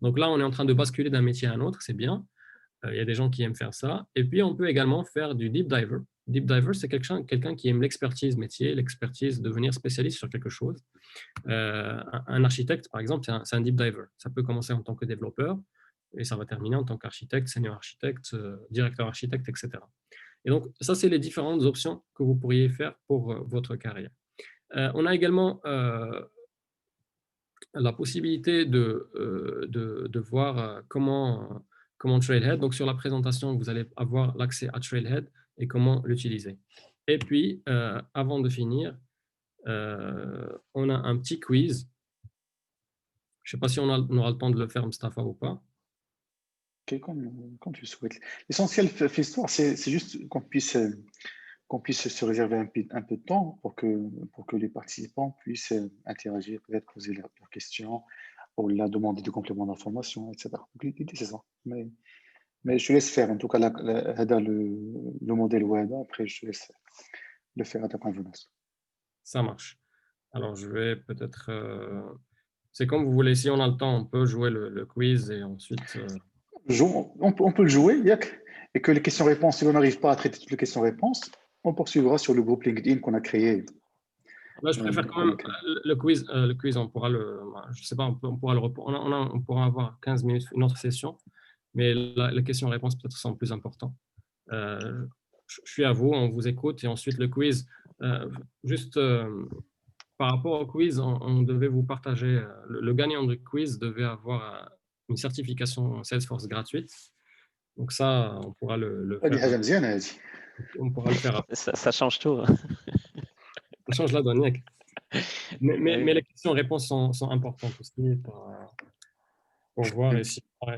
A: Donc là, on est en train de basculer d'un métier à un autre, c'est bien. Il y a des gens qui aiment faire ça. Et puis, on peut également faire du deep diver. Deep diver, c'est quelqu'un qui aime l'expertise métier, l'expertise, devenir spécialiste sur quelque chose. Un architecte, par exemple, c'est un deep diver. Ça peut commencer en tant que développeur et ça va terminer en tant qu'architecte, senior architecte, directeur architecte, etc. Et donc, ça, c'est les différentes options que vous pourriez faire pour votre carrière. On a également la possibilité de voir comment Trailhead. Donc, sur la présentation, vous allez avoir l'accès à Trailhead et comment l'utiliser. Et puis, avant de finir, on a un petit quiz. Je ne sais pas si on aura le temps de le faire, Mustafa, ou pas.
B: Ok, comme tu le souhaites. L'essentiel, Fistoire, c'est juste qu'on puisse se réserver un peu de temps pour que les participants puissent interagir, peut-être poser leurs questions ou la demander de compléments d'information, etc. Donc, l'idée, c'est ça. Mais je te laisse faire, en tout cas, le modèle web, après, je te laisse le faire à ta convenance.
A: Ça marche. Alors, je vais peut-être... c'est comme vous voulez. Si on a le temps, on peut jouer le quiz et ensuite...
B: On peut le jouer, Yak, et que les questions-réponses, si on n'arrive pas à traiter toutes les questions-réponses, on poursuivra sur le groupe LinkedIn qu'on a créé.
A: Là, je préfère quand même le quiz. Le quiz, on pourra je sais pas, on pourra on pourra avoir 15 minutes, une autre session, mais les questions-réponses peut-être sont plus importantes. Je suis à vous, on vous écoute, et ensuite le quiz. Juste par rapport au quiz, on devait vous partager, le gagnant du quiz devait avoir une certification Salesforce gratuite. Donc ça, on pourra le faire. On pourra le faire.
C: Ça change tout.
A: Ça change la donne. Mais les questions-réponses sont importantes aussi pour voir. Et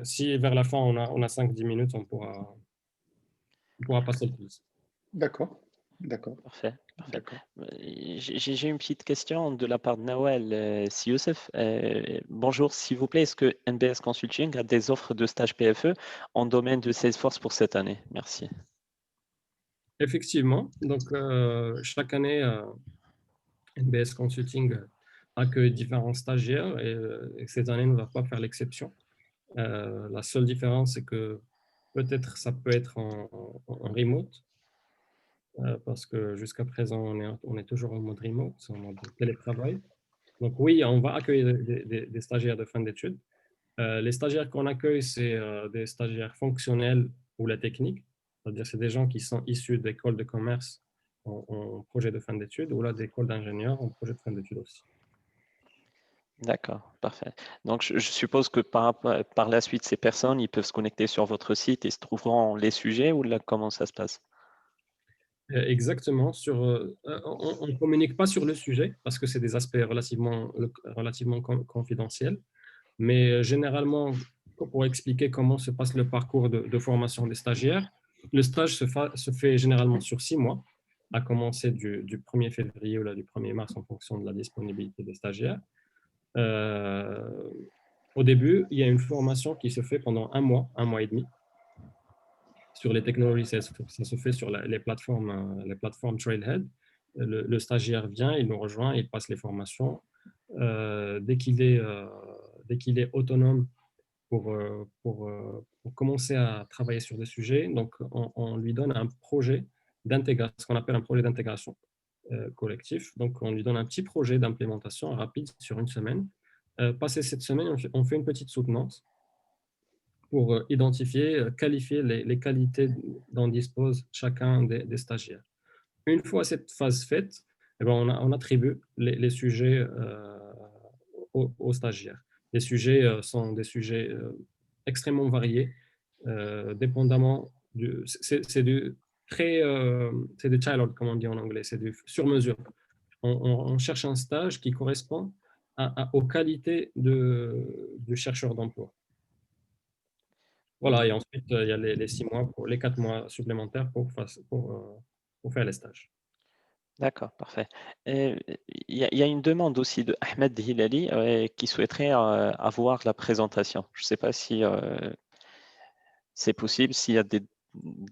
A: si vers la fin, on a 5-10 minutes, on pourra passer le quiz.
B: D'accord.
C: Parfait. J'ai une petite question de la part de Nawel Youssef. Bonjour, s'il vous plaît, est-ce que NBS Consulting a des offres de stage PFE en domaine de Salesforce pour cette année? Merci.
A: Effectivement. Donc, chaque année, NBS Consulting accueille différents stagiaires et cette année ne va pas faire l'exception. La seule différence, c'est que peut-être ça peut être en remote, parce que jusqu'à présent, on est toujours en mode remote, en mode télétravail. Donc oui, on va accueillir des stagiaires de fin d'études. Les stagiaires qu'on accueille, c'est des stagiaires fonctionnels ou la technique, c'est-à-dire c'est des gens qui sont issus d'écoles de commerce en projet de fin d'études ou là d'écoles d'ingénieurs en projet de fin d'études aussi.
C: D'accord, parfait. Donc, je suppose que par la suite, ces personnes, ils peuvent se connecter sur votre site et se trouveront les sujets ou là, comment ça se passe?
A: Exactement. On ne communique pas sur le sujet parce que c'est des aspects relativement confidentiels. Mais généralement, pour expliquer comment se passe le parcours de formation des stagiaires, le stage se fait généralement sur 6 mois, à commencer du 1er février ou là, du 1er mars en fonction de la disponibilité des stagiaires. Au début, il y a une formation qui se fait pendant un mois et demi, sur les technologies. Ça se fait sur les plateformes Trailhead. Le stagiaire vient, il nous rejoint, il passe les formations. Dès qu'il est autonome pour commencer à travailler sur des sujets, donc on lui donne un projet d'intégration, ce qu'on appelle un projet d'intégration collectif. Donc on lui donne un petit projet d'implémentation rapide sur une semaine. Passé cette semaine, on fait une petite soutenance pour identifier, qualifier les qualités dont dispose chacun des stagiaires. Une fois cette phase faite, eh ben, on attribue les sujets aux stagiaires. Les sujets sont des sujets extrêmement variés, dépendamment du... C'est du tailored, comme on dit en anglais, c'est du sur-mesure. On cherche un stage qui correspond aux qualités du chercheur d'emploi. Voilà, et ensuite, il y a les 6 mois, les 4 mois supplémentaires pour faire les stages.
C: D'accord, parfait. Il y a une demande aussi de Ahmed Hilali qui souhaiterait avoir la présentation. Je ne sais pas si c'est possible, s'il y a de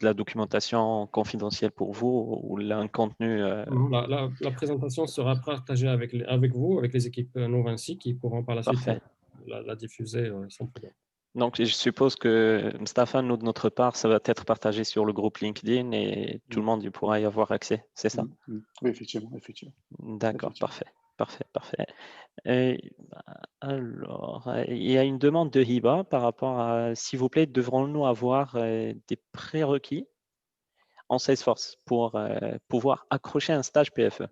C: la documentation confidentielle pour vous ou là, un contenu.
A: La présentation sera partagée avec vous, avec les équipes Novinci qui pourront par la suite
C: Parfait.
A: la diffuser sans problème.
C: Donc, je suppose que, Mustapha, nous, de notre part, ça va être partagé sur le groupe LinkedIn et tout le monde y pourra y avoir accès, c'est ça?
B: Oui, effectivement, effectivement.
C: D'accord,
B: Effectivement.
C: parfait, parfait, parfait. Alors, il y a une demande de Hiba par rapport à, s'il vous plaît, devrons-nous avoir des prérequis en Salesforce pour pouvoir accrocher un stage PFE?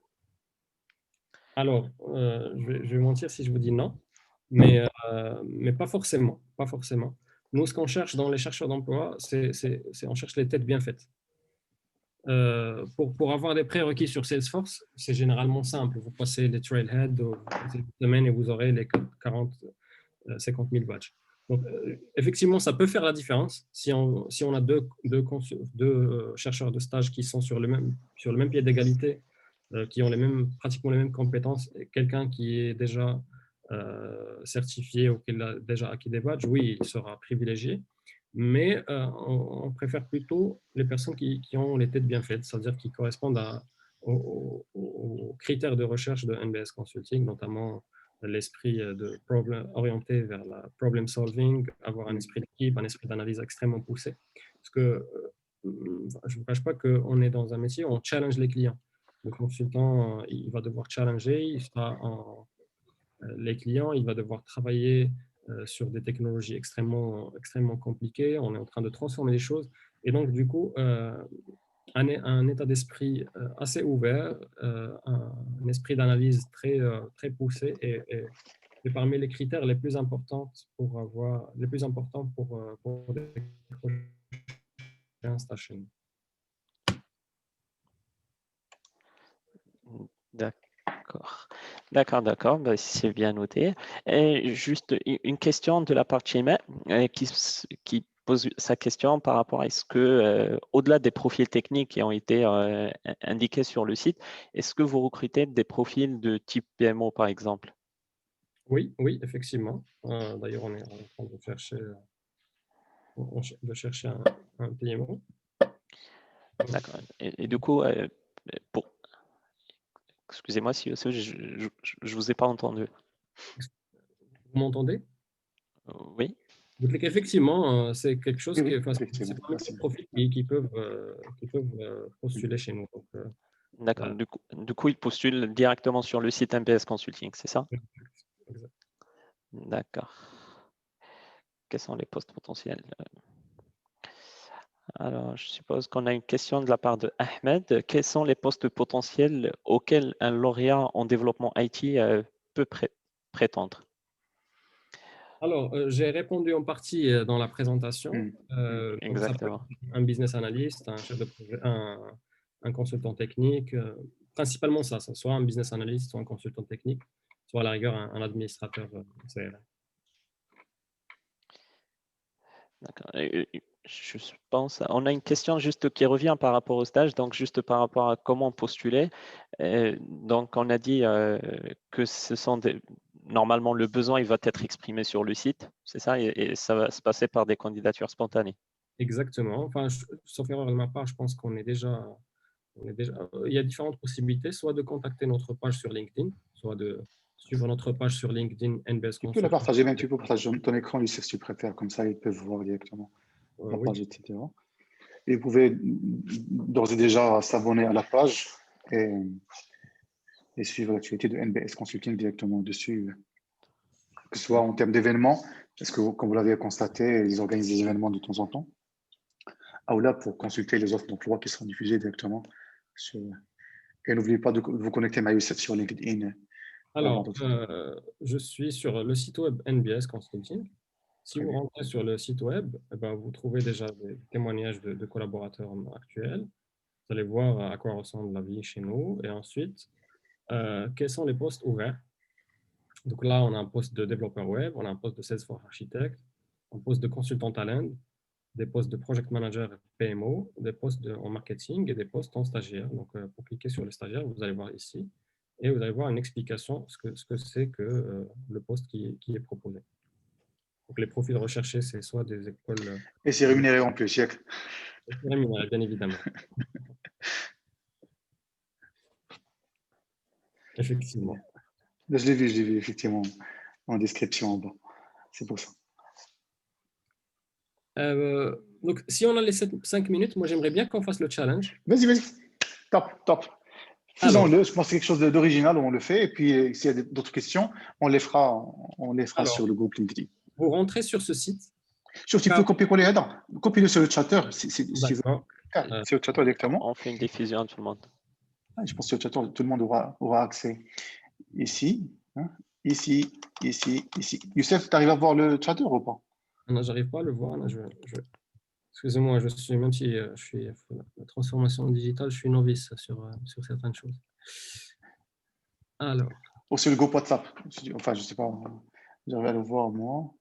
A: Alors, je vais mentir si je vous dis non, mais pas forcément, pas forcément. Nous, ce qu'on cherche dans les chercheurs d'emploi, on cherche les têtes bien faites. Pour avoir des prérequis sur Salesforce, c'est généralement simple. Vous passez les trailheads, vous passez une semaine et vous aurez les 40, 50 000 badges. Donc, effectivement, ça peut faire la différence si on a deux chercheurs de stage qui sont sur le même pied d'égalité, qui ont pratiquement les mêmes compétences, et quelqu'un qui est déjà certifié ou qui a déjà acquis des badges, oui, il sera privilégié. Mais on préfère plutôt les personnes qui ont les têtes bien faites, c'est-à-dire qui correspondent aux critères de recherche de NBS Consulting, notamment l'esprit orienté vers la problem solving, avoir un esprit d'équipe, un esprit d'analyse extrêmement poussé. Parce que je ne vous cache pas qu'on est dans un métier où on challenge les clients. Le consultant, il va devoir challenger, les clients, il va devoir travailler sur des technologies extrêmement compliquées. On est en train de transformer les choses. Et donc, du coup, un état d'esprit assez ouvert, un esprit d'analyse très poussé et parmi les critères les plus importants pour décrocher un stage chez nous.
C: D'accord, bah, c'est bien noté. Et juste une question de la part de Chema qui pose sa question par rapport à est-ce que, au-delà des profils techniques qui ont été indiqués sur le site, est-ce que vous recrutez des profils de type PMO par exemple?
A: Oui, effectivement. D'ailleurs, on est en train de chercher un PMO.
C: D'accord. Et du coup, excusez-moi si je vous ai pas entendu.
A: Vous m'entendez?
C: Oui,
A: Donc, effectivement, c'est quelque chose
B: Oui,
A: enfin, c'est
B: effectivement.
A: parmi les
B: Merci.
A: profils qui peuvent postuler chez nous. Donc,
C: d'accord. Du coup, ils postulent directement sur le site MPS Consulting, c'est ça?
A: exact.
C: D'accord. Quels sont les postes potentiels? Alors, je suppose qu'on a une question de la part de Ahmed. Quels sont les postes potentiels auxquels un lauréat en développement IT peut prétendre?
A: Alors, j'ai répondu en partie dans la présentation. Donc, ça peut être
C: Exactement.
A: un business analyst, un chef de projet, un consultant technique, principalement ça, soit un business analyst, soit un consultant technique, soit à la rigueur un administrateur CRM.
C: D'accord. Je pense, on a une question juste qui revient par rapport au stage, donc juste par rapport à comment postuler. Donc, on a dit que normalement le besoin il va être exprimé sur le site, c'est ça, et ça va se passer par des candidatures spontanées.
A: Exactement. Enfin, sauf erreur de ma part, je pense il y a différentes possibilités, soit de contacter notre page sur LinkedIn, soit de suivre notre page sur LinkedIn NBS
B: Tu peux la
A: Consulting.
B: partager, même tu peux partager ton écran, Youssef, si tu préfères, comme ça ils peuvent voir directement la
A: Oui,
B: page, etc. Et vous pouvez d'ores et déjà s'abonner à la page et, et suivre l'actualité de NBS Consulting directement dessus, que ce soit en termes d'événements, parce que comme vous l'avez constaté, ils organisent des événements de temps en temps, ou là pour consulter les offres d'emploi qui seront diffusées directement sur. Et n'oubliez pas de vous connecter à Youssef sur LinkedIn pour avoir
A: alors,
B: d'autres.
A: je suis sur le site web NBS Consulting. Si
B: Très
A: vous
B: bien.
A: rentrez sur le site web, eh ben, vous trouvez déjà des témoignages de collaborateurs actuels. Vous allez voir à quoi ressemble la vie chez nous. Et ensuite, quels sont les postes ouverts. Donc là, on a un poste de développeur web, on a un poste de Salesforce architecte, un poste de consultant talent, des postes de project manager PMO, des postes en marketing et des postes en stagiaire. Donc, pour cliquer sur le stagiaire, vous allez voir ici et vous allez voir une explication ce que c'est que le poste qui est proposé. Donc, les profils recherchés, c'est soit des écoles
B: Et c'est rémunéré en plus, Yac.
A: rémunérées, bien évidemment. Effectivement.
B: Je l'ai vu, effectivement en description en bas. C'est pour ça.
A: Donc, si on a les 5 minutes, moi, j'aimerais bien qu'on fasse le challenge.
B: Vas-y. Top, top.
A: Alors,
B: Faisons-le. Je pense que c'est quelque chose d'original, on le fait. Et puis, s'il y a d'autres questions, on les fera sur le groupe LinkedIn.
A: vous rentrez sur ce site.
B: Sauf tu peux copier-coller là-dedans. Copie-le sur le chatter, si tu veux.
A: D'accord.
B: C'est au chatter directement.
C: On fait une diffusion à tout le monde.
B: Je pense que sur le chatter, tout le monde aura accès. Ici, hein, ici. Youssef, tu arrives à voir le chatter ou pas?
A: Non, j'arrive pas à le voir. Là, excusez-moi, je suis, même si je suis la transformation digitale, je suis novice sur certaines choses. Alors,
B: Ou sur le groupe WhatsApp. Enfin, je sais pas. J'arrive à le voir, moi.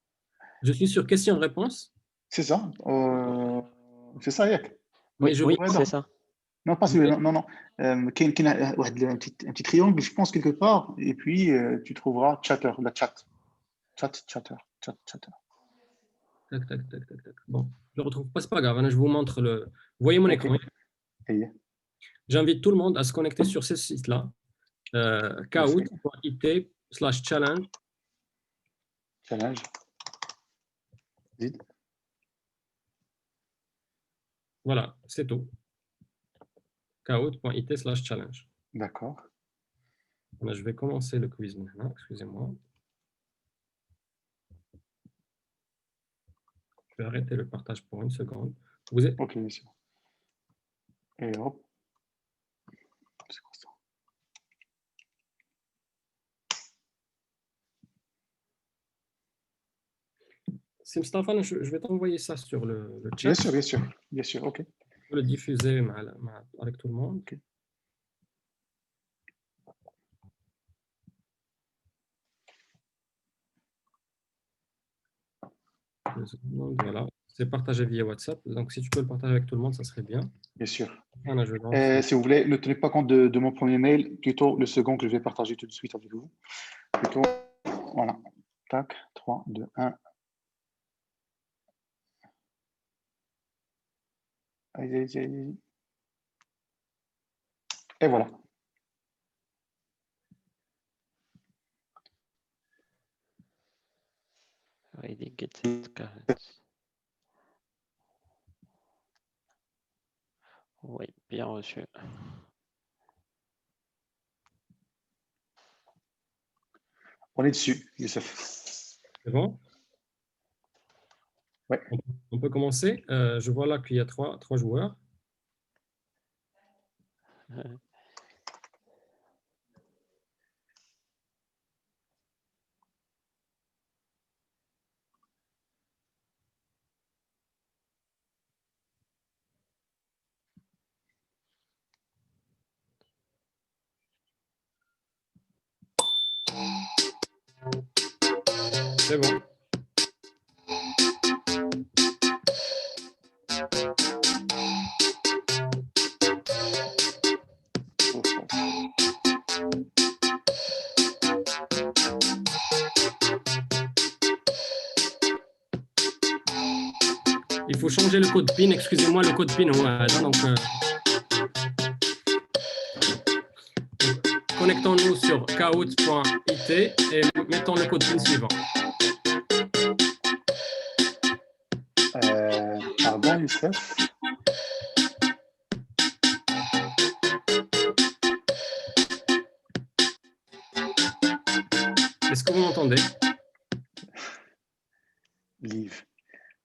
A: je suis sur question-réponse.
B: C'est ça. C'est ça, Yak.
C: Oui,
A: Oui,
C: c'est ça.
B: Non, pas celui-là. Non. Un petit triangle, je pense, quelque part. Et puis, tu trouveras chatter, la chat. Chatter.
A: Tac. Bon, je le retrouve pas, c'est pas grave. Hein, je vous montre le. Vous voyez mon écran. J'invite tout le monde à se connecter sur ce site-là. kahoot.it/challenge.
B: Challenge.
A: Voilà, c'est tout. kahoot.it/challenge.
B: D'accord.
A: Je vais commencer le quiz maintenant. Excusez-moi. Je vais arrêter le partage pour une seconde. Vous êtes...
B: Ok, monsieur. Et hop. C'est quoi ça?
A: Stéphane, je vais t'envoyer ça sur le chat.
B: Bien sûr, ok.
A: Je peux le diffuser avec tout le monde.
B: Okay.
A: Voilà, c'est partagé via WhatsApp. Donc, si tu peux le partager avec tout le monde, ça serait bien.
B: Bien sûr.
A: Voilà,
B: si vous voulez, ne tenez pas compte de mon premier mail, plutôt le second que je vais partager tout de suite avec vous. Plutôt, voilà. Tac, 3, 2, 1. Allez. Et voilà.
C: Oui, bien reçu.
B: On est dessus, Youssef.
A: C'est bon?
B: Ouais.
A: On peut commencer. Je vois là qu'il y a trois joueurs. C'est bon. Il faut changer le code PIN. Excusez-moi, le code PIN. Donc, connectons-nous sur kahoot.it et mettons le code PIN suivant.
B: Pardon, Youssef.
A: Est-ce que vous m'entendez?
B: Live.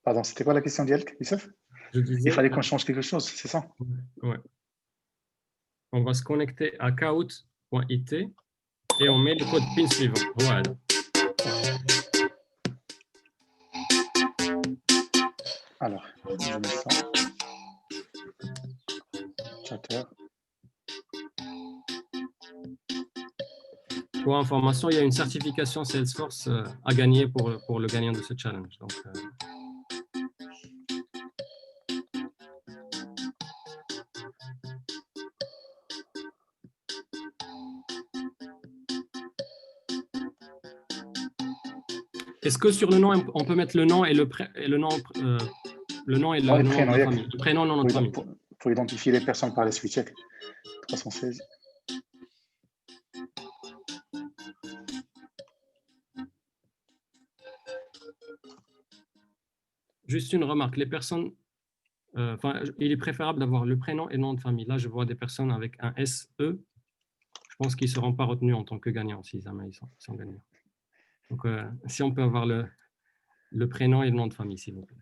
B: Pardon, c'était quoi la question d'Yelk, Youssef?
A: Je disais,
B: il fallait qu'on change quelque chose, c'est ça?
A: Ouais. On va se connecter à kahoot.it et on met le code PIN suivant. Voilà.
B: Alors, je mets ça. Chatter.
A: Pour information, il y a une certification Salesforce à gagner pour le gagnant de ce challenge. Donc, est-ce que sur le nom, on peut mettre le nom et le nom et le nom de la famille? Le prénom, nom de famille.
B: Pour identifier les personnes par la suite. Check. 316.
A: Juste une remarque, les personnes, il est préférable d'avoir le prénom et le nom de famille. Là, je vois des personnes avec un SE. Je pense qu'ils ne seront pas retenus en tant que gagnants si jamais ils sont gagnants. Donc, si on peut avoir le prénom et le nom de famille, s'il vous plaît.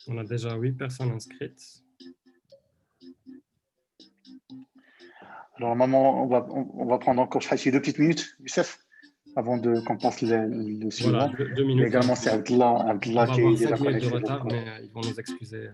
A: On a déjà 8 personnes inscrites.
B: Alors, normalement, on va prendre encore 2 petites minutes, Youssef, avant qu'on passe le suivant.
A: Voilà, 2
B: Mais
A: minutes.
B: également, c'est Abdallah
A: On va
B: qui est
A: avoir
B: déjà
A: 5 minutes de
B: connecté.
A: retard, mais ils vont nous excuser.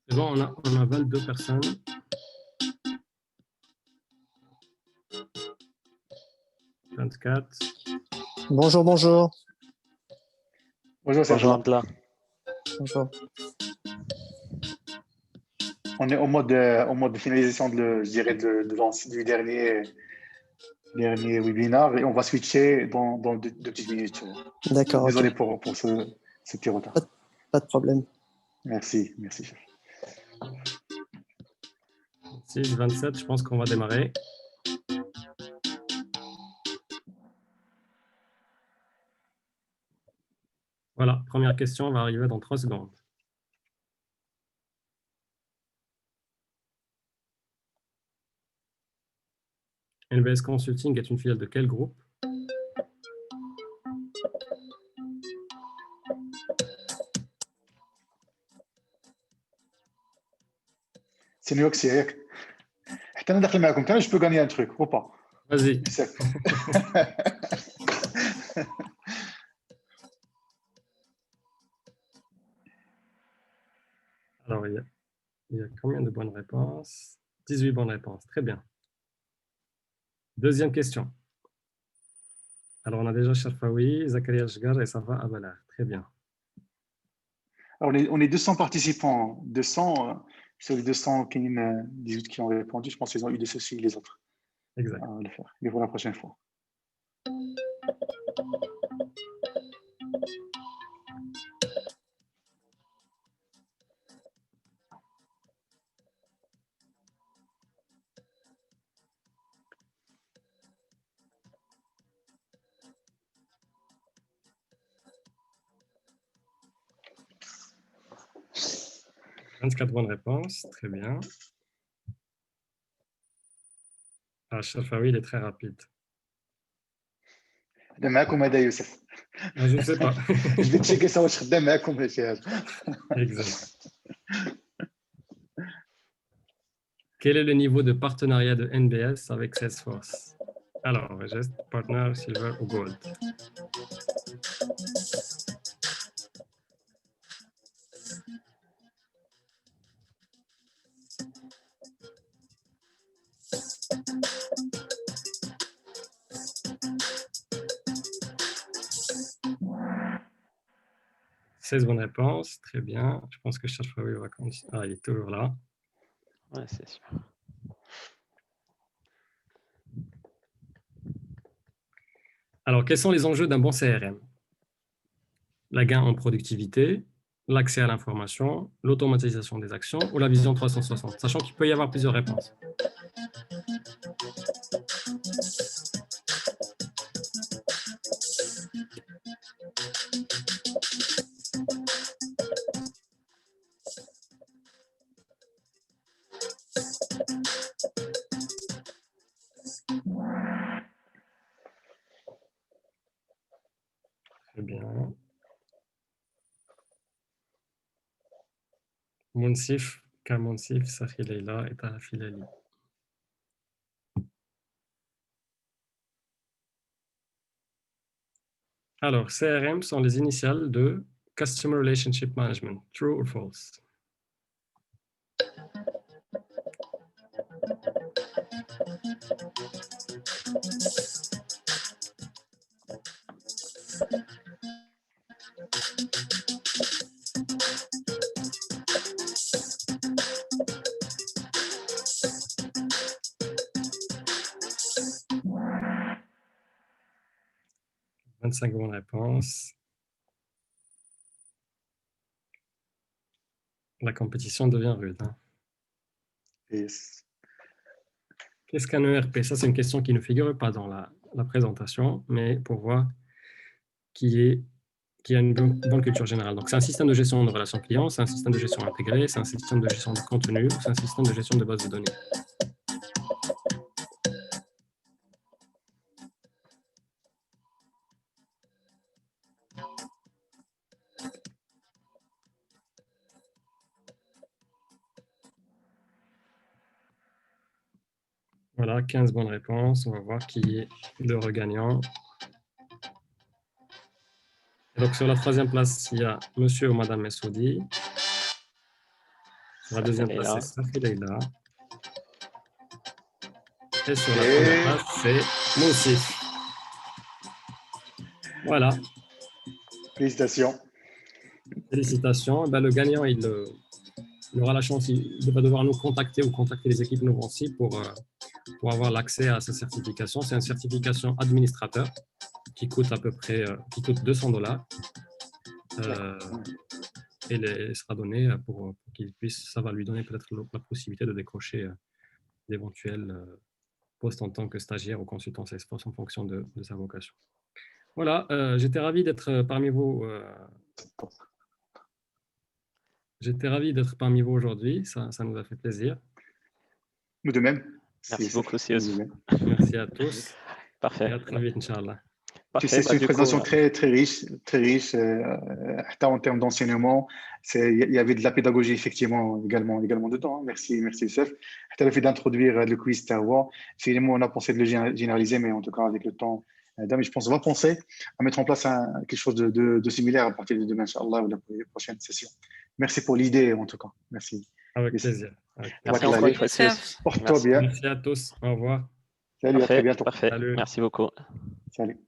A: C'est bon, on a 22 personnes.
D: Bonjour, bonjour.
B: Bonjour,
C: Bonjour,
B: Abdallah.
C: Abdallah.
D: Bonjour.
B: On est au mode de finalisation du dernier webinaire et on va switcher dans 2 petites minutes.
D: D'accord.
B: Désolé
D: Ok.
B: pour ce petit retard.
D: Pas de problème.
B: Merci, chef.
A: 6, 27, je pense qu'on va démarrer. Voilà, première question va arriver dans 3 secondes. NBS Consulting est une filiale de quel groupe?
B: C'est New York, c'est je peux gagner un truc ou pas?
A: Vas-y. Alors, il y a combien de bonnes réponses? 18 bonnes réponses, très bien. Deuxième question. Alors, on a déjà Sharfawi, Zakaria Shgar et Safa Abalar. Très bien.
B: Alors, on est 200 participants, 200 sur les 218 qui ont répondu. Je pense qu'ils ont eu des soucis, les autres.
A: Exact.
B: À le faire. Et pour la prochaine fois. «
A: 24 bonnes réponses, très bien. Ah, Sharfawi, il est très rapide.
B: Youssef.
A: Je ne sais pas.
B: Je vais checker ça,
A: Exact. Quel est le niveau de partenariat de NBS avec Salesforce? Alors, Regest, Partner, Silver ou Gold? « 16 bonnes réponses, très bien. Je pense que Sharfawi va continuer. Ah, il est toujours là.
C: Ouais, c'est sûr.
A: Alors, quels sont les enjeux d'un bon CRM? La gain en productivité, l'accès à l'information, l'automatisation des actions ou la vision 360, sachant qu'il peut y avoir plusieurs réponses. Très bien. Monsif, Kamonsif, Safi Leila et Tarafi Lali. Alors, CRM sont les initiales de Customer Relationship Management. True or false? « 25 bonnes réponses. La compétition devient rude. Hein.
B: Yes.
A: Qu'est-ce qu'un ERP? Ça, c'est une question qui ne figure pas dans la présentation, mais pour voir qui a une bonne culture générale. Donc, c'est un système de gestion de relations clients, c'est un système de gestion intégré, c'est un système de gestion de contenu, c'est un système de gestion de base de données. Voilà, 15 bonnes réponses. On va voir qui est le regagnant. Et donc, sur la troisième place, il y a monsieur ou madame Messoudi. Sur la deuxième place, c'est Safi Leila. Et sur la première place, c'est Moussif. Voilà.
B: Félicitations.
A: Félicitations. Ben, le gagnant, il aura la chance, il va devoir nous contacter ou contacter les équipes Nouvancy pour avoir l'accès à sa certification. C'est une certification administrateur qui coûte à peu près qui coûte $200. Et elle sera donnée pour qu'il puisse, ça va lui donner peut-être la possibilité de décrocher d'éventuels postes en tant que stagiaire ou consultant Salesforce en fonction de sa vocation. Voilà, j'étais ravi d'être parmi vous. J'étais ravi d'être parmi vous aujourd'hui, ça nous a fait plaisir.
B: Nous de même.
C: Merci beaucoup, Sios.
A: Merci à tous.
C: Parfait.
A: Et à très vite, Inch'Allah.
B: Tu sais, c'est une présentation très riche, en termes d'enseignement. Il y avait de la pédagogie effectivement également dedans. Hein. Merci Youssef. Tu as le fait d'introduire le quiz Terroir. Finalement, on a pensé de le généraliser, mais en tout cas, avec le temps, je pense qu'on va penser à mettre en place quelque chose de similaire à partir de demain, Inch'Allah, ou la prochaine session. Merci pour l'idée, en tout cas. Merci.
A: Avec plaisir.
C: Merci encore une fois, Sios.
B: Porte-toi bien.
A: Merci à tous. Au revoir.
B: Salut, à très bientôt.
C: Parfait.
A: Salut.
C: Merci beaucoup.
B: Salut.